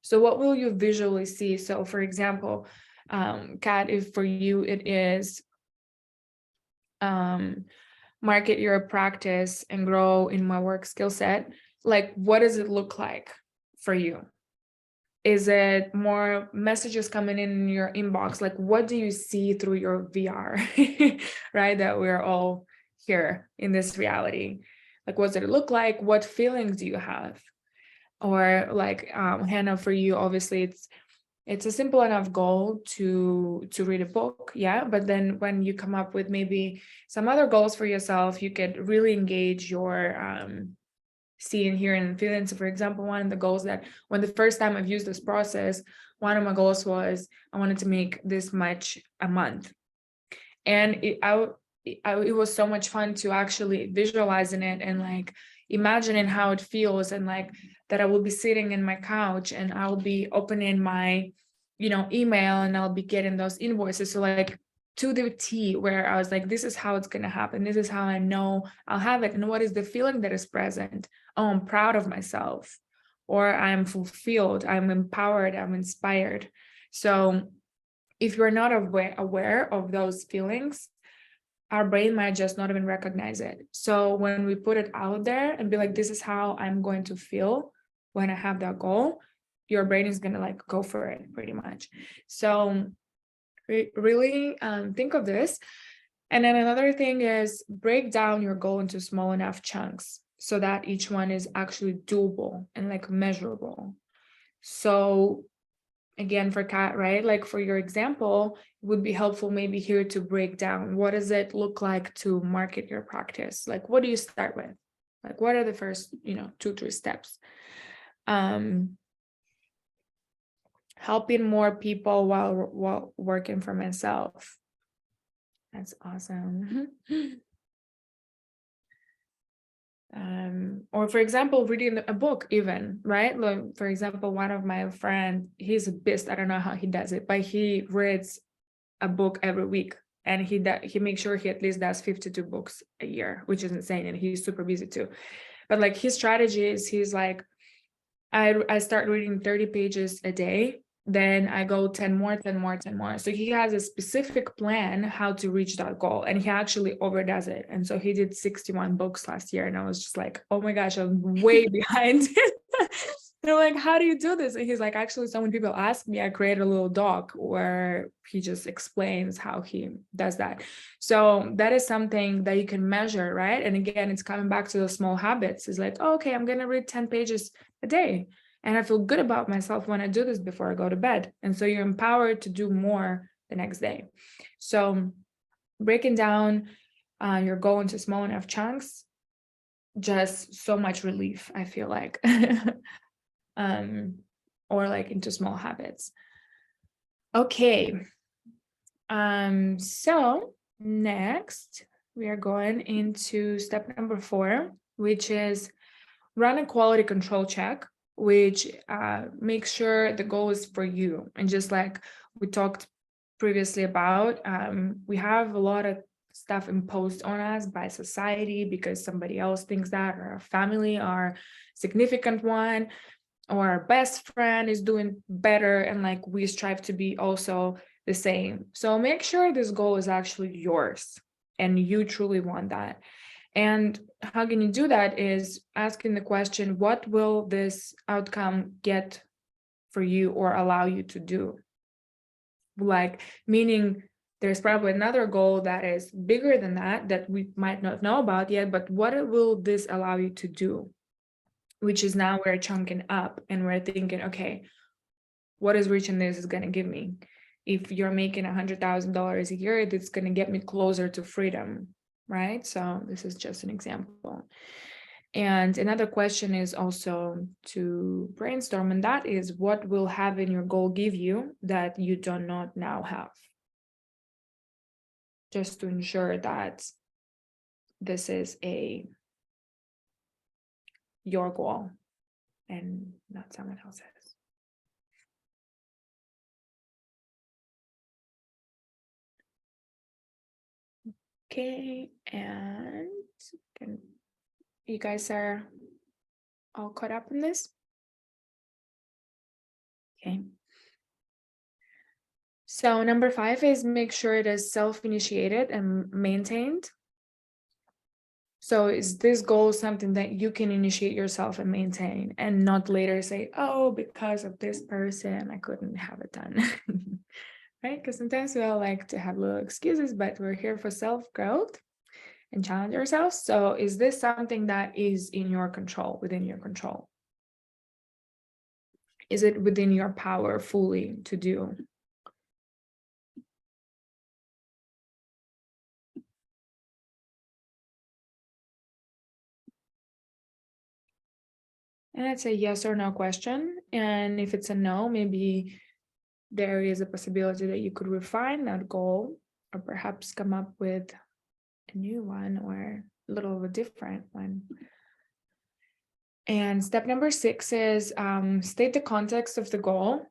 So what will you visually see? So for example, Kat, if for you it is market your practice and grow in my work skill set, like what does it look like for you? Is it more messages coming in your inbox? Like what do you see through your VR, right? That we're all here in this reality. Like what does it look like? What feelings do you have? Or like Hannah, for you, obviously it's a simple enough goal to read a book, yeah, but then when you come up with maybe some other goals for yourself, you could really engage your seeing, hearing, and feeling. So for example, one of the goals that when the first time I've used this process, one of my goals was I wanted to make this much a month, and it was so much fun to actually visualizing it and like imagining how it feels, and like that I will be sitting in my couch and I'll be opening my, email, and I'll be getting those invoices. So like to the T, where I was like, this is how it's going to happen. This is how I know I'll have it. And what is the feeling that is present? Oh, I'm proud of myself, or I'm fulfilled, I'm empowered, I'm inspired. So if you're not aware of those feelings, our brain might just not even recognize it. So when we put it out there and be like, this is how I'm going to feel when I have that goal, your brain is going to like go for it pretty much. So really think of this. And then another thing is break down your goal into small enough chunks so that each one is actually doable and like measurable. So again, for Kat, right? Like for your example, it would be helpful maybe here to break down, what does it look like to market your practice? Like, what do you start with? Like, what are the first, 2-3 steps? Helping more people while working for myself. That's awesome. Or for example, reading a book even, right? Like, for example, one of my friends, he's a beast. I don't know how he does it, but he reads a book every week, and he makes sure he at least does 52 books a year, which is insane. And he's super busy too. But like his strategy is, he's like, I start reading 30 pages a day, then I go 10 more. So he has a specific plan how to reach that goal, and he actually overdoes it. And so he did 61 books last year, and I was just like, oh my gosh, I'm way behind. They're like, how do you do this? And he's like, actually, so when people ask me, I create a little doc where he just explains how he does that. So that is something that you can measure, right? And again, it's coming back to those small habits. It's like, oh, okay, I'm going to read 10 pages a day, and I feel good about myself when I do this before I go to bed. And so you're empowered to do more the next day. So breaking down your goal into small enough chunks, just so much relief, I feel like. Or like into small habits. Okay. So next we are going into step number 4, which is run a quality control check, which makes sure the goal is for you. And just like we talked previously about, we have a lot of stuff imposed on us by society because somebody else thinks that, or our family, our significant one, or our best friend is doing better, and like we strive to be also the same. So make sure this goal is actually yours and you truly want that. And how can you do that is asking the question, what will this outcome get for you or allow you to do? Like, meaning there's probably another goal that is bigger than that we might not know about yet, but what will this allow you to do? Which is now we're chunking up and we're thinking, okay, what is reaching this is going to give me? If you're making $100,000 a year, that's going to get me closer to freedom, right? So this is just an example. And another question is also to brainstorm, and that is, what will having your goal give you that you do not now have? Just to ensure that this is your goal and not someone else's. Okay, and you guys are all caught up in this? Okay. So number 5 is make sure it is self-initiated and maintained. So is this goal something that you can initiate yourself and maintain, and not later say, oh, because of this person, I couldn't have it done, right? Because sometimes we all like to have little excuses, but we're here for self-growth and challenge ourselves. So is this something that is in your control, within your control? Is it within your power fully to do? And it's a yes or no question. And if it's a no, maybe there is a possibility that you could refine that goal, or perhaps come up with a new one or a little of a different one. And step number 6 is state the context of the goal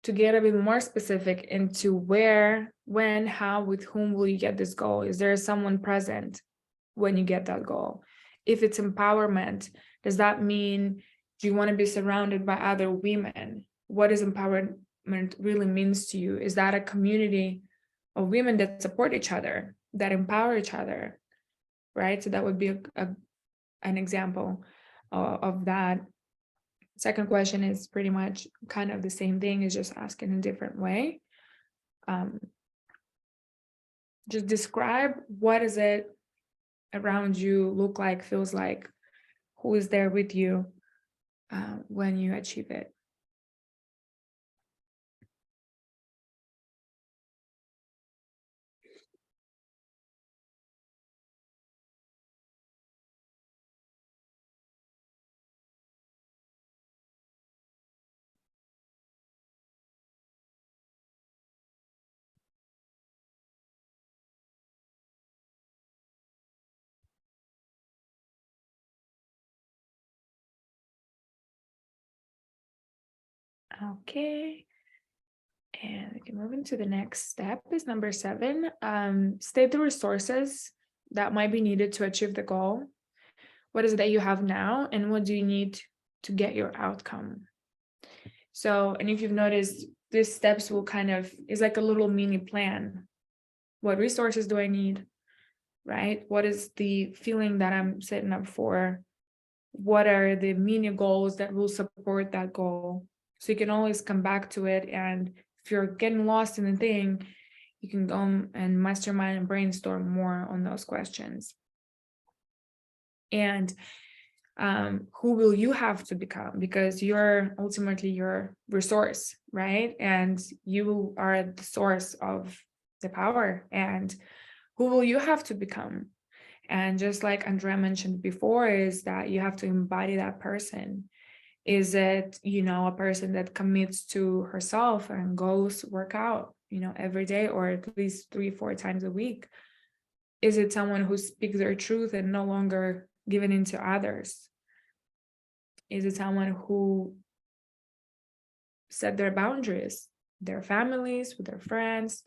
to get a bit more specific into where, when, how, with whom will you get this goal? Is there someone present when you get that goal? If it's empowerment, does that mean do you want to be surrounded by other women? What does empowerment really means to you? Is that a community of women that support each other, that empower each other, right? So that would be an example of that. Second question is pretty much kind of the same thing, is just asking in a different way. Just describe what is it around you look like, feels like, who is there with you when you achieve it. Okay. And we can move into the next step, is number 7. State the resources that might be needed to achieve the goal. What is it that you have now, and what do you need to get your outcome? So, and if you've noticed, these steps will kind of, is like a little mini plan. What resources do I need, right? What is the feeling that I'm setting up for? What are the mini goals that will support that goal? So you can always come back to it, and if you're getting lost in the thing, you can go and mastermind and brainstorm more on those questions. And who will you have to become? Because you're ultimately your resource, right? And you are the source of the power. And who will you have to become? And just like Andrea mentioned before, is that you have to embody that person. Is it, a person that commits to herself and goes work out, every day, or at least 3-4 times a week? Is it someone who speaks their truth and no longer giving in to others? Is it someone who set their boundaries, their families, with their friends?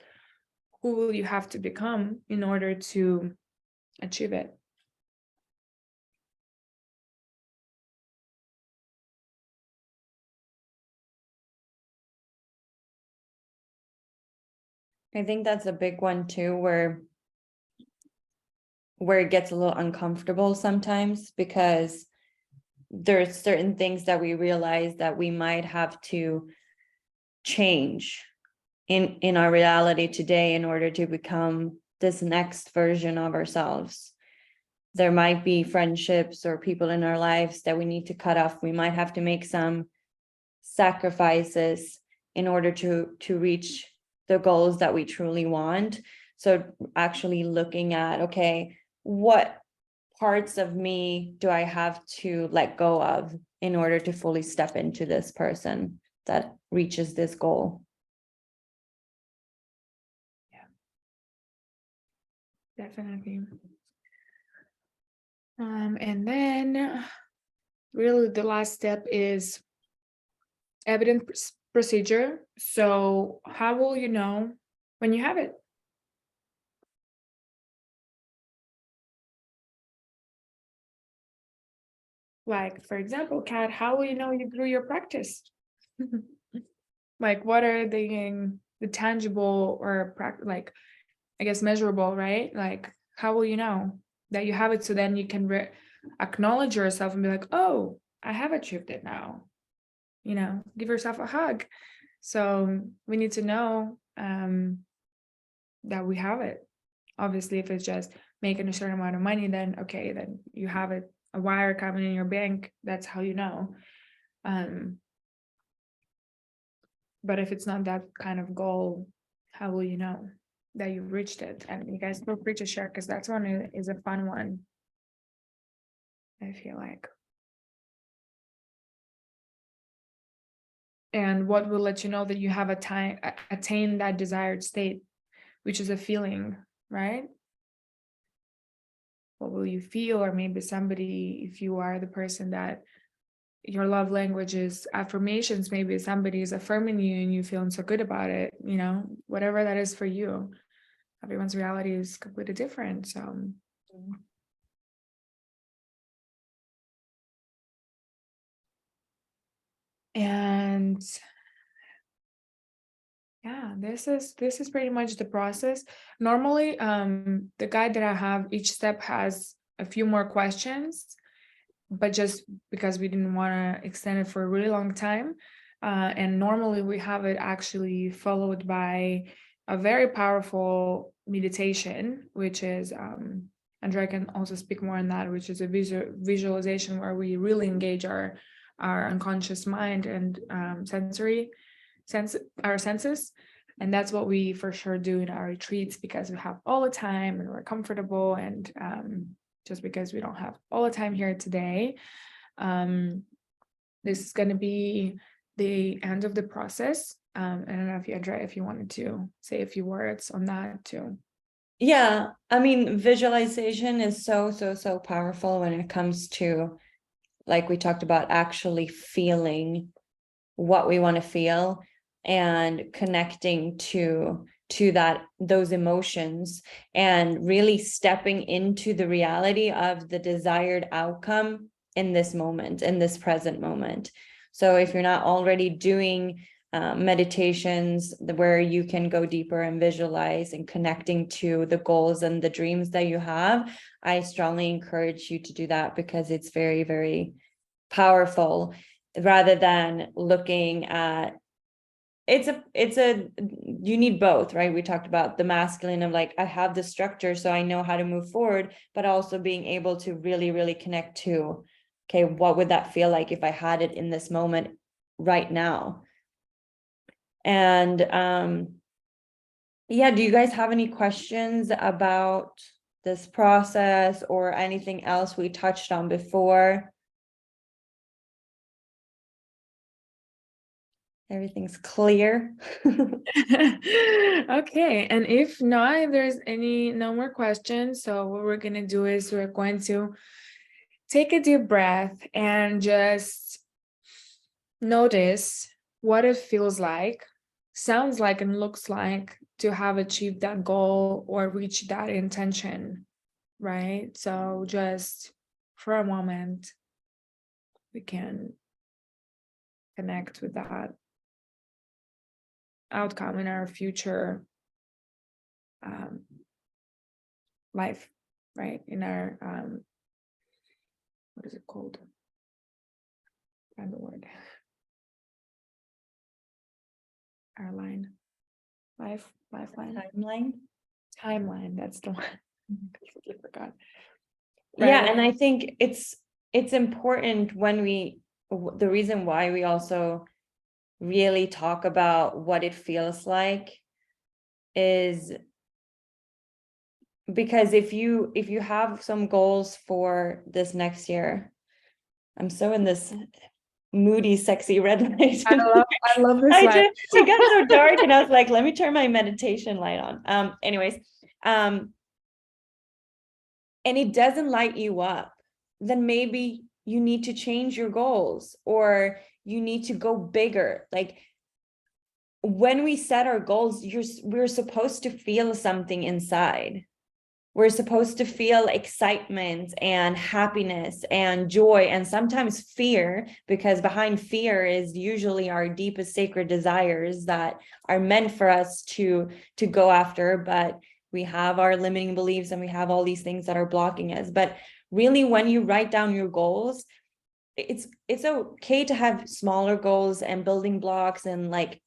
Who will you have to become in order to achieve it? I think that's a big one too, where it gets a little uncomfortable sometimes, because there's certain things that we realize that we might have to change in our reality today in order to become this next version of ourselves. There might be friendships or people in our lives that we need to cut off. We might have to make some sacrifices in order to reach the goals that we truly want. So actually looking at, okay, what parts of me do I have to let go of in order to fully step into this person that reaches this goal? Definitely. And then really the last step is evidence procedure. So how will you know when you have it? Like, for example, Kat, how will you know you grew your practice? Like, what are the tangible or like, I guess, measurable, right? Like, how will you know that you have it? So then you can acknowledge yourself and be like, oh, I have achieved it now. Give yourself a hug. So we need to know that we have it. Obviously, if it's just making a certain amount of money, then okay, then you have it, a wire coming in your bank. That's how you know. But if it's not that kind of goal, how will you know that you've reached it? And you guys feel free to share, because that's one is a fun one, I feel like. And what will let you know that you have attained that desired state, which is a feeling, right? What will you feel? Or maybe somebody, if you are the person that your love language is affirmations, maybe somebody is affirming you and you feeling so good about it, whatever that is for you. Everyone's reality is completely different. So and yeah, this is pretty much the process. Normally, the guide that I have, each step has a few more questions, but just because we didn't want to extend it for a really long time. And normally we have it actually followed by a very powerful meditation, which is, Andrea can also speak more on that, which is a visualization where we really engage our unconscious mind and our senses. And that's what we for sure do in our retreats, because we have all the time and we're comfortable, and just because we don't have all the time here today. This is going to be the end of the process. I don't know if you, Andrea, if you wanted to say a few words on that too. Yeah, I mean, visualization is so powerful when it comes to, like we talked about, actually feeling what we want to feel and connecting to those emotions, and really stepping into the reality of the desired outcome in this moment, in this present moment. So if you're not already doing meditations where you can go deeper and visualize and connecting to the goals and the dreams that you have, I strongly encourage you to do that, because it's very, very powerful, rather than looking at you need both, right? We talked about the masculine of like, I have the structure, so I know how to move forward, but also being able to really, really connect to, okay, what would that feel like if I had it in this moment right now? And yeah, do you guys have any questions about this process or anything else we touched on before? Everything's clear. Okay, and if not, if there's no more questions, so what we're going to do is we're going to take a deep breath and just notice what it feels like, sounds like, and looks like to have achieved that goal or reached that intention, right? So just for a moment, we can connect with that outcome in our future life, right? In our what is it called? Find the word. Our lifeline. Timeline. That's the one. Completely forgot. Yeah, Right. and I think it's important when the reason why we also really talk about what it feels like is because if you have some goals for this next year, I'm so in this moody, sexy red light. I love this light. It got so dark, and I was like, let me turn my meditation light on. Anyways, and it doesn't light you up, then maybe you need to change your goals, or you need to go bigger. Like, when we set our goals, we're supposed to feel something inside. We're supposed to feel excitement and happiness and joy, and sometimes fear, because behind fear is usually our deepest sacred desires that are meant for us to go after. But we have our limiting beliefs and we have all these things that are blocking us. But really, when you write down your goals, it's okay to have smaller goals and building blocks and, like,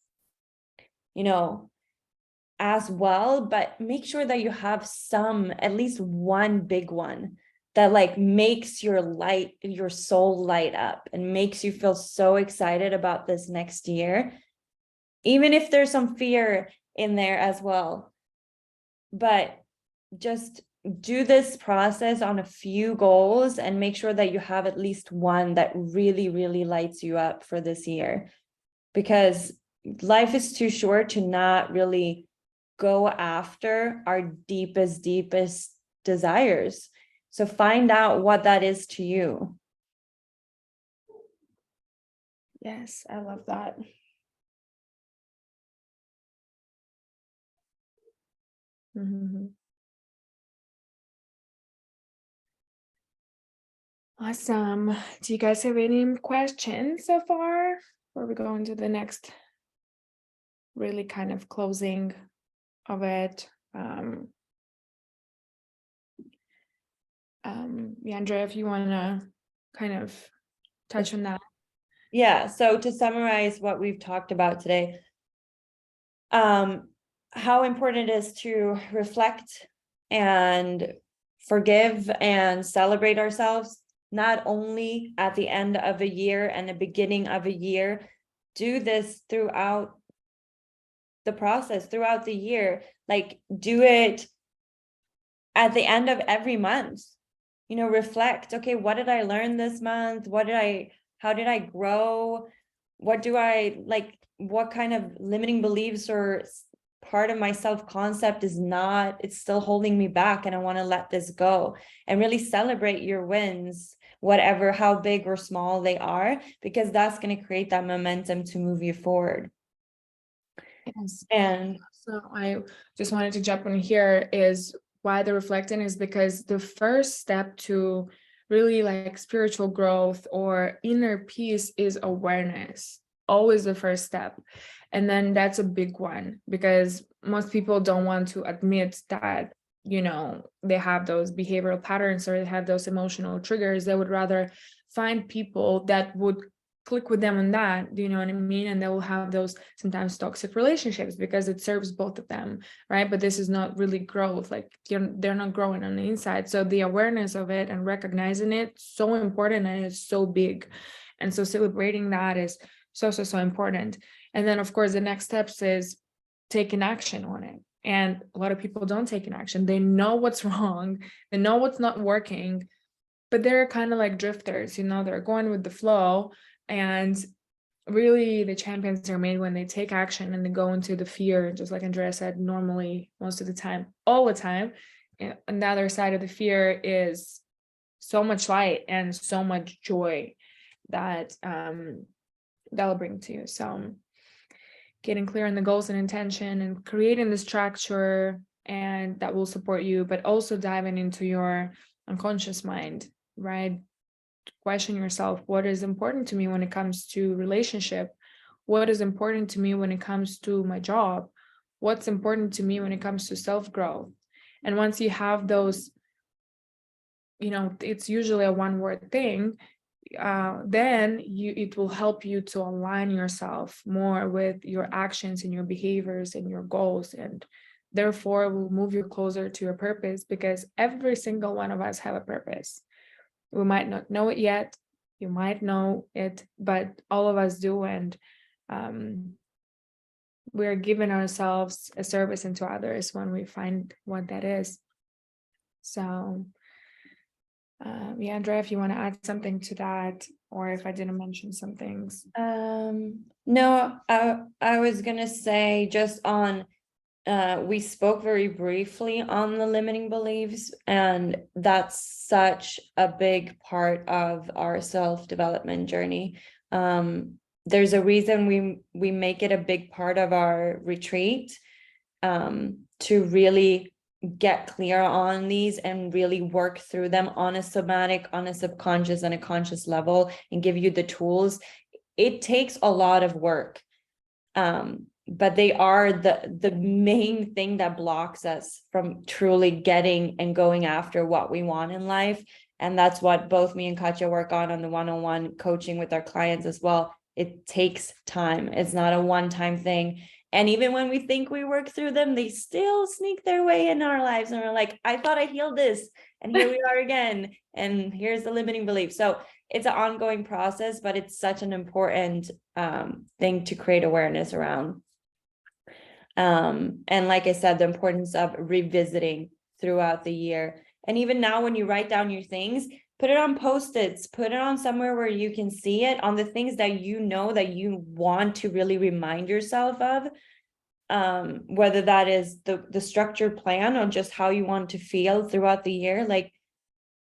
as well, but make sure that you have at least one big one that, like, makes your soul light up and makes you feel so excited about this next year, even if there's some fear in there as well. But just do this process on a few goals and make sure that you have at least one that really, really lights you up for this year, because life is too short to not really go after our deepest desires. So find out what that is to you. Yes, I love that. Mhm. Awesome. Do you guys have any questions so far? Before we go into the next really kind of closing of it? Yeah, Andrea, if you want to kind of touch on that. Yeah, so to summarize what we've talked about today, how important it is to reflect and forgive and celebrate ourselves, not only at the end of a year and the beginning of a year. Do this throughout the process, throughout the year. Like, do it at the end of every month. Reflect, okay, what did I learn this month? How did I grow? What do I like? What kind of limiting beliefs or part of my self-concept it's still holding me back, and I want to let this go, and really celebrate your wins, whatever, how big or small they are, because that's going to create that momentum to move you forward. Yes. And So I just wanted to jump in here is why the reflecting is because the first step to really like spiritual growth or inner peace is awareness, always the first step. And then that's a big one because most people don't want to admit that, they have those behavioral patterns or they have those emotional triggers. They would rather find people that would click with them on that, do you know what I mean? And they will have those sometimes toxic relationships because it serves both of them, right? But this is not really growth, like they're not growing on the inside. So the awareness of it and recognizing it, so important, and it's so big. And so celebrating that is so important. And then of course the next steps is taking action on it. And a lot of people don't take an action. They know what's wrong, they know what's not working, but they're kind of like drifters, they're going with the flow. And really the champions are made when they take action and they go into the fear, just like Andrea said, normally, most of the time, all the time. And the other side of the fear is so much light and so much joy that that'll bring to you. So getting clear on the goals and intention and creating the structure, and that will support you, but also diving into your unconscious mind, right? Question yourself, what is important to me when it comes to relationship? What is important to me when it comes to my job? What's important to me when it comes to self-growth? And once you have those, it's usually a one-word thing, then it will help you to align yourself more with your actions and your behaviors and your goals, and therefore will move you closer to your purpose, because every single one of us have a purpose. We might not know it yet, you might know it, but all of us do. And we're giving ourselves a service into others when we find what that is. So yeah, Andrea, if you want to add something to that, or if I didn't mention some things. no, I was gonna say just on, we spoke very briefly on the limiting beliefs, and that's such a big part of our self-development journey. There's a reason we make it a big part of our retreat, to really get clear on these and really work through them on a somatic, on a subconscious and a conscious level, and give you the tools. It takes a lot of work. But they are the main thing that blocks us from truly getting and going after what we want in life. And that's what both me and Katya work on the one-on-one coaching with our clients as well. It takes time. It's not a one-time thing. And even when we think we work through them, they still sneak their way in our lives. And we're like, I thought I healed this, and here we are again. And here's the limiting belief. So it's an ongoing process, but it's such an important thing to create awareness around. And like I said, the importance of revisiting throughout the year. And even now, when you write down your things, put it on Post-its, put it on somewhere where you can see it, on the things that that you want to really remind yourself of. Whether that is the structured plan or just how you want to feel throughout the year, like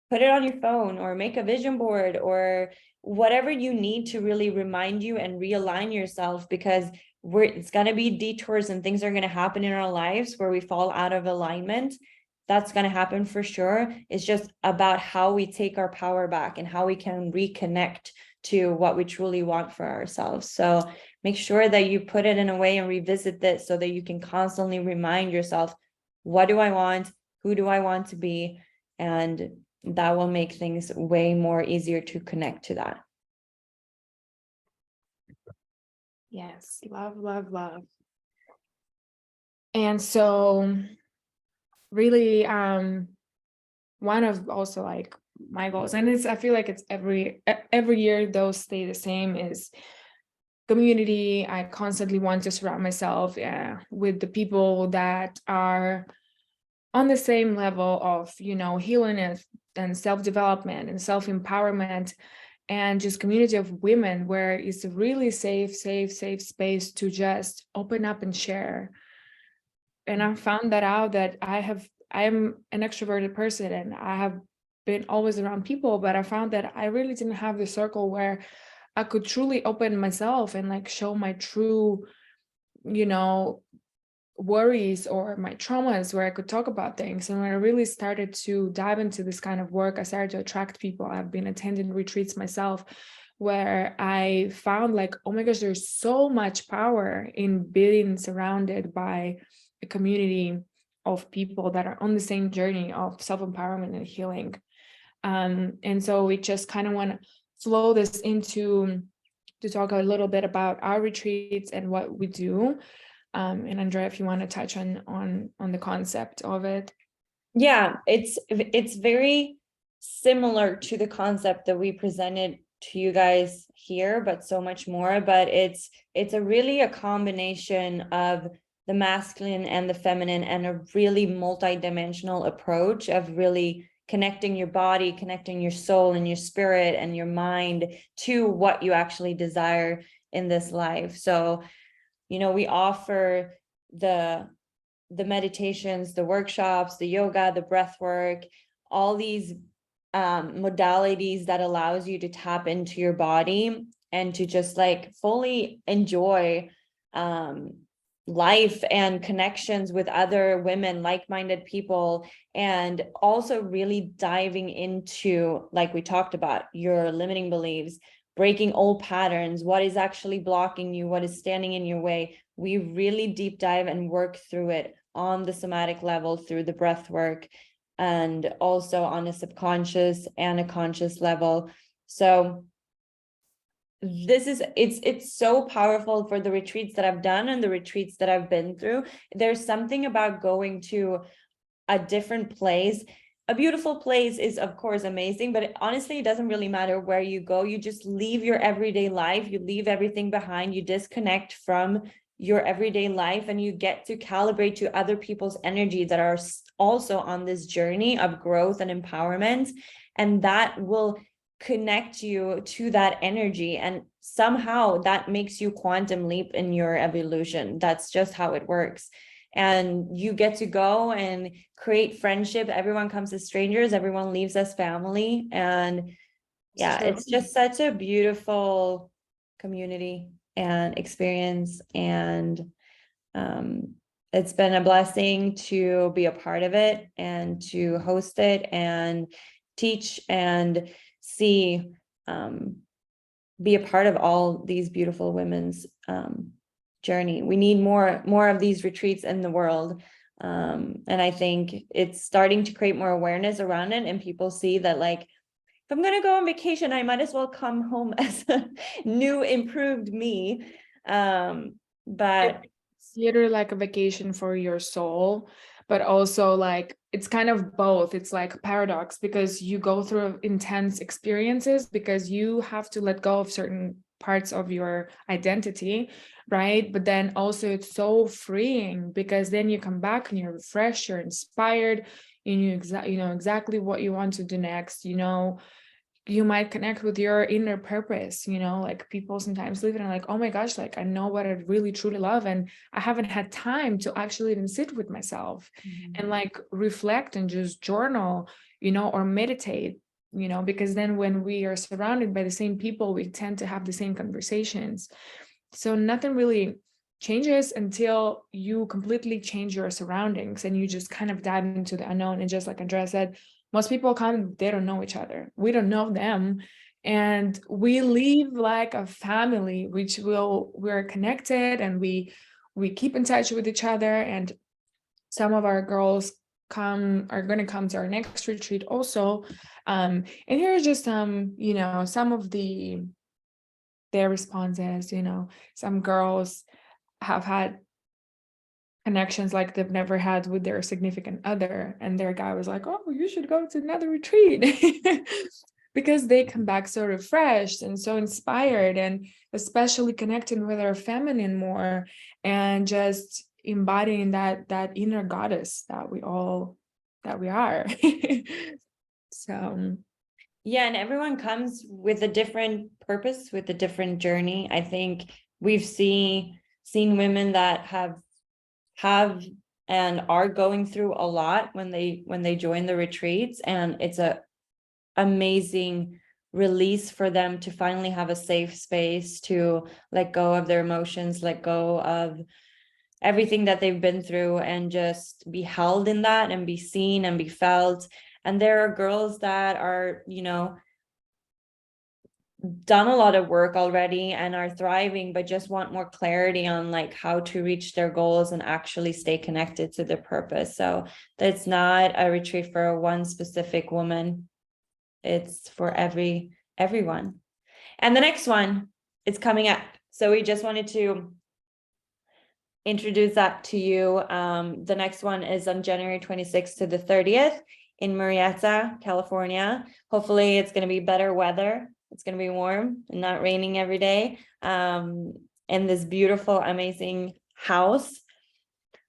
put it on your phone or make a vision board, or whatever you need to really remind you and realign yourself, because it's going to be detours and things are going to happen in our lives where we fall out of alignment. That's going to happen for sure. It's just about how we take our power back and how we can reconnect to what we truly want for ourselves. So make sure that you put it in a way and revisit this so that you can constantly remind yourself, what do I want? Who do I want to be? And that will make things way more easier to connect to that. Yes, love, love, love. And so really, one of also like my goals, and I feel like it's every year those stay the same, is community. I constantly want to surround myself with the people that are on the same level of, healing and self-development and self-empowerment, and just community of women where it's a really safe space to just open up and share. And I found that out that I'm an extroverted person and I have been always around people, but I found that I really didn't have the circle where I could truly open myself and like show my true, worries or my traumas, where I could talk about things. And when I really started to dive into this kind of work, I started to attract people. I've been attending retreats myself where I found like, oh my gosh, there's so much power in being surrounded by a community of people that are on the same journey of self-empowerment and healing. And so we just kind of want to flow this into to talk a little bit about our retreats and what we do. And Andrea, if you want to touch on the concept of it. Yeah, it's very similar to the concept that we presented to you guys here, but so much more. But it's really a combination of the masculine and the feminine, and a really multidimensional approach of really connecting your body, connecting your soul and your spirit and your mind to what you actually desire in this life. So, we offer the meditations, the workshops, the yoga, the breath work, all these modalities that allows you to tap into your body and to just like fully enjoy life and connections with other women, like-minded people, and also really diving into, like we talked about, your limiting beliefs, breaking old patterns, what is actually blocking you, what is standing in your way. We really deep dive and work through it on the somatic level through the breath work, and also on a subconscious and a conscious level. So it's so powerful for the retreats that I've done and the retreats that I've been through. There's something about going to a different place. A beautiful place is of course amazing, but honestly, it doesn't really matter where you go. You just leave your everyday life, you leave everything behind, you disconnect from your everyday life, and you get to calibrate to other people's energy that are also on this journey of growth and empowerment, and that will connect you to that energy, and somehow that makes you quantum leap in your evolution. That's just how it works. And you get to go and create friendship. Everyone comes as strangers, everyone leaves as family. And yeah, it's just such a beautiful community and experience. And it's been a blessing to be a part of it and to host it and teach and see, be a part of all these beautiful women's journey. We need more of these retreats in the world. And I think it's starting to create more awareness around it, and people see that, like, if I'm going to go on vacation, I might as well come home as a new, improved me. But Consider like a vacation for your soul, but also like it's kind of both. It's like a paradox, because you go through intense experiences because you have to let go of certain parts of your identity, right? But then also it's so freeing, because then you come back and you're refreshed, you're inspired, and you know exactly what you want to do next. You might connect with your inner purpose, like people sometimes live and are like, oh my gosh, like I know what I really truly love, and I haven't had time to actually even sit with myself and like reflect and just journal, or meditate. because then when we are surrounded by the same people, we tend to have the same conversations. So nothing really changes until you completely change your surroundings and you just kind of dive into the unknown. And just like Andrea said, most people come, they don't know each other. We don't know them. And we live like a family, which we're connected, and we keep in touch with each other. And some of our girls are going to come to our next retreat also. And here's just some of their responses. Some girls have had connections like they've never had with their significant other, and their guy was like, oh, you should go to another retreat. Because they come back so refreshed and so inspired, and especially connecting with our feminine more, and just embodying that inner goddess that we are. So Yeah, and everyone comes with a different purpose, with a different journey. I think we've seen women that have and are going through a lot when they join the retreats, and it's a amazing release for them to finally have a safe space to let go of their emotions, let go of everything that they've been through, and just be held in that and be seen and be felt. And there are girls that are, done a lot of work already and are thriving, but just want more clarity on like how to reach their goals and actually stay connected to their purpose. So that's not a retreat for one specific woman. It's for everyone. And the next one is coming up. So we just wanted to introduce that to you. The next one is on January 26th to the 30th in Murrieta, California. Hopefully it's going to be better weather. It's going to be warm and not raining every day. In this beautiful, amazing house.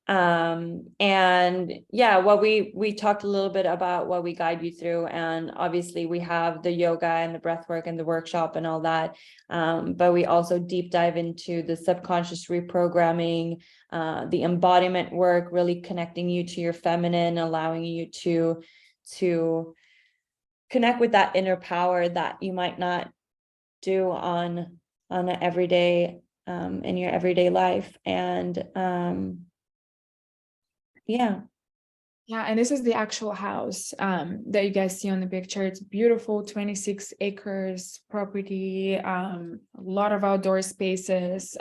And yeah, what we talked a little bit about what we guide you through, and obviously we have the yoga and the breath work and the workshop and all that, but we also deep dive into the subconscious reprogramming, the embodiment work, really connecting you to your feminine, allowing you to connect with that inner power that you might not do on an everyday in your everyday life. And yeah, and this is the actual house that you guys see on the picture. It's beautiful, 26 acres property, a lot of outdoor spaces.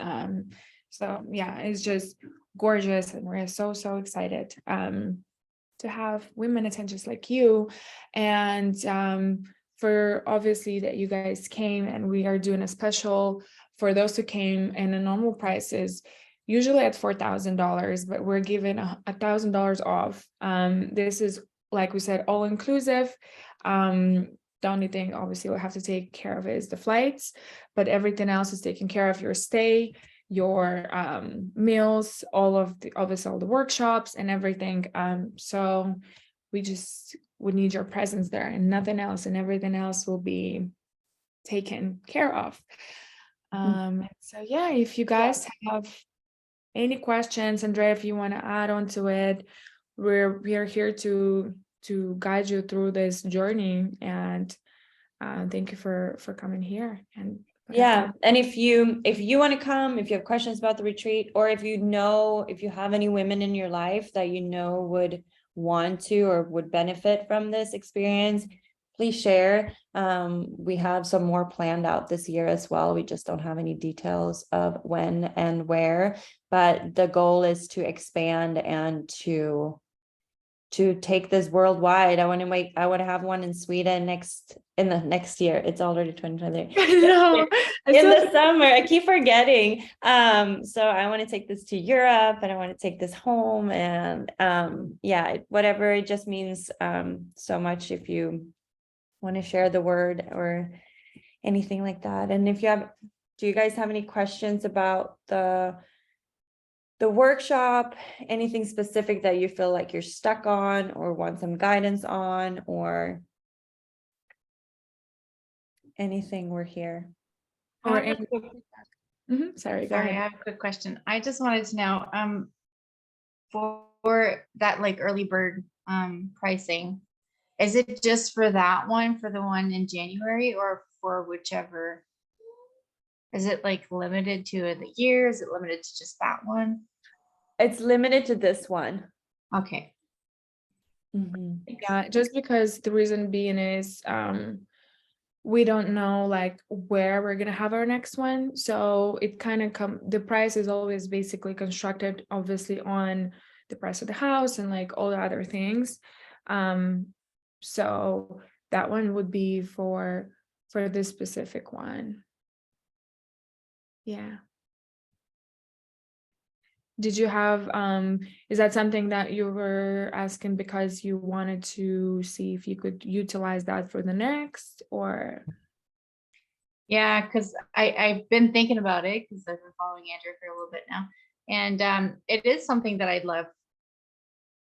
So yeah, it's just gorgeous, and we're so excited to have women attend just like you, and for obviously that you guys came, and we are doing a special for those who came, and the normal price is usually at $4,000, but we're giving $1,000 off. This is, like we said, all inclusive. The only thing obviously we'll have to take care of is the flights, but everything else is taken care of: your stay, your meals, all the workshops and everything. So we would need your presence there and nothing else, and everything else will be taken care of. So yeah, if you guys have any questions, Andrea, if you want to add on to it, we're here to guide you through this journey. And thank you for coming here. And yeah, and if you want to come, if you have questions about the retreat, or if you have any women in your life that would want to or would benefit from this experience, please share. We have some more planned out this year as well. We just don't have any details of when and where, but the goal is to expand and to take this worldwide. I want to have one in Sweden in the next year. It's already 2023. No, in the summer. I keep forgetting. So I want to take this to Europe, and I want to take this home, and yeah, whatever. It just means so much if you want to share the word or anything like that. And do you guys have any questions about the workshop, anything specific that you feel like you're stuck on or want some guidance on, or anything? We're here. Or Sorry, go I ahead. have a quick question. I just wanted to know, for that like early bird pricing, Is it just for that one, for the one in January, or for whichever? Is it like limited to the year? Is it limited to just that one? It's limited to this one. Okay. Yeah, just because the reason being is we don't know like where we're gonna have our next one. So it kind of the price is always basically constructed obviously on the price of the house and like all the other things. So that one would be for this specific one. Yeah. Did you have, is that something that you were asking because you wanted to see if you could utilize that for the next, or? Yeah, because I've been thinking about it because I've been following Andrew for a little bit now. And it is something that I'd love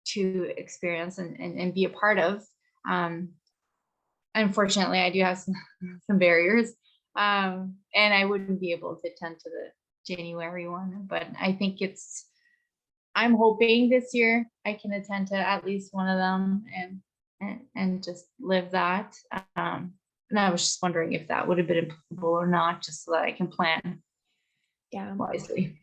to experience and be a part of. Unfortunately, I do have some barriers. And I wouldn't be able to attend to the January one, but I think I'm hoping this year I can attend to at least one of them and just live that. And I was just wondering if that would have been applicable or not, just so that I can plan Yeah, wisely.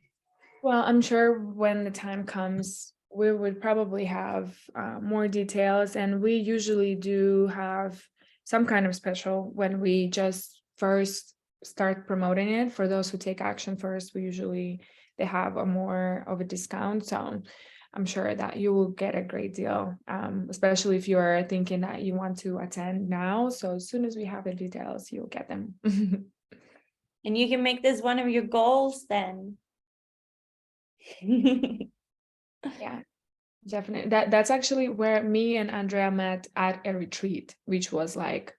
well, I'm sure when the time comes, we would probably have more details, and we usually do have some kind of special when we just first start promoting it. For those who take action first, they have a more of a discount. So I'm sure that you will get a great deal, especially if you are thinking that you want to attend now. So as soon as we have the details, you'll get them. And you can make this one of your goals then. Yeah, definitely. That's actually where me and Andrea met at a retreat, which was like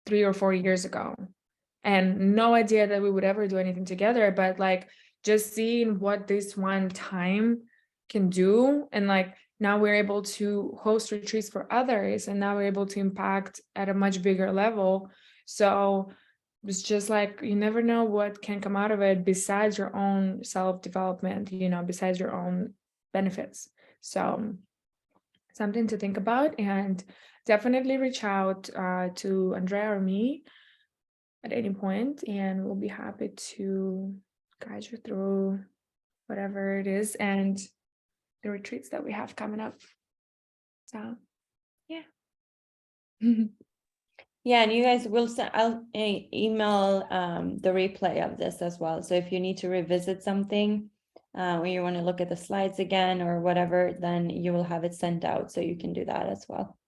3 or 4 years ago. And no idea that we would ever do anything together, but like just seeing what this one time can do. And like now we're able to host retreats for others, and now we're able to impact at a much bigger level. So it's just like you never know what can come out of it besides your own self-development, besides your own benefits. So something to think about, and definitely reach out to Andrea or me at any point, and we'll be happy to guide you through whatever it is and the retreats that we have coming up. So yeah. Yeah, and you guys will send, I'll email the replay of this as well. So if you need to revisit something, or you want to look at the slides again or whatever, then you will have it sent out, so you can do that as well.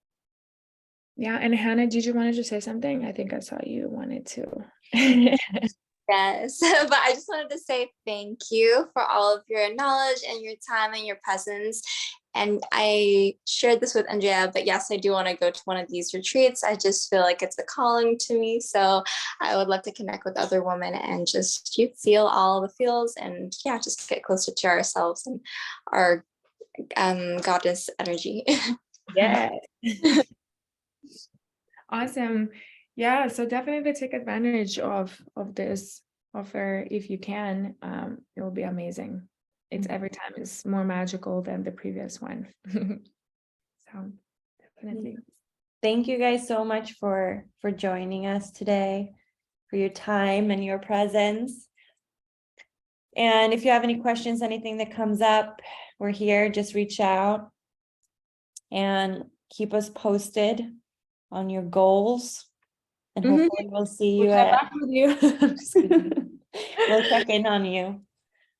Yeah, and Hannah, did you want to say something? I think I saw you wanted to. Yes, but I just wanted to say thank you for all of your knowledge and your time and your presence. And I shared this with Andrea, but yes, I do want to go to one of these retreats. I just feel like it's a calling to me. So I would love to connect with other women and just feel all the feels, and yeah, just get closer to ourselves and our goddess energy. Yeah. Awesome. Yeah, so definitely take advantage of this offer if you can. It will be amazing. It's every time is more magical than the previous one. So definitely. Thank you guys so much for joining us today, for your time and your presence. And if you have any questions, anything that comes up, we're here, just reach out and keep us posted on your goals. And hopefully we'll see you We'll check back with you. Just kidding. we'll check in on you.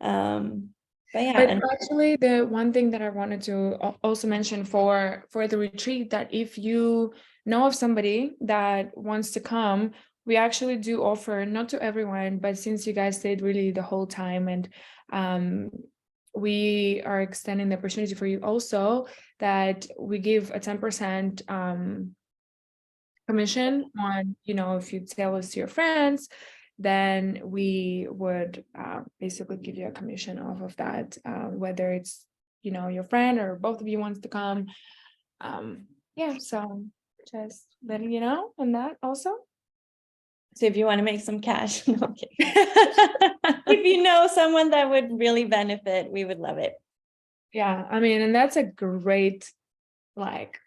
But yeah, But and actually, the one thing that I wanted to also mention for the retreat, that if you know of somebody that wants to come, we actually do offer, not to everyone, but since you guys stayed really the whole time, and we are extending the opportunity for you also, that we give a 10% commission on, if you tell us to your friends, then we would basically give you a commission off of that, whether it's, your friend or both of you wants to come. Yeah, so just letting you know on that also. so if you want to make some cash, no, okay. If you know someone that would really benefit, we would love it. Yeah, I mean, and that's a great, like,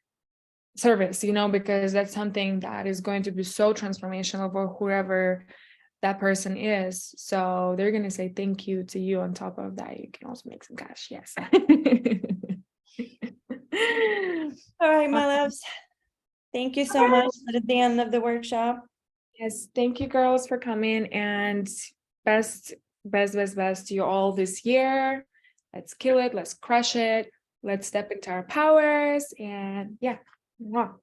service, you know, because that's something that is going to be so transformational for whoever that person is. So they're going to say thank you to you. On top of that, you can also make some cash. Yes. All right, my loves. Thank you so much. That is the end of the workshop. Yes, thank you girls for coming, and best to you all this year. Let's kill it. Let's crush it. Let's step into our powers, and yeah. Mwah.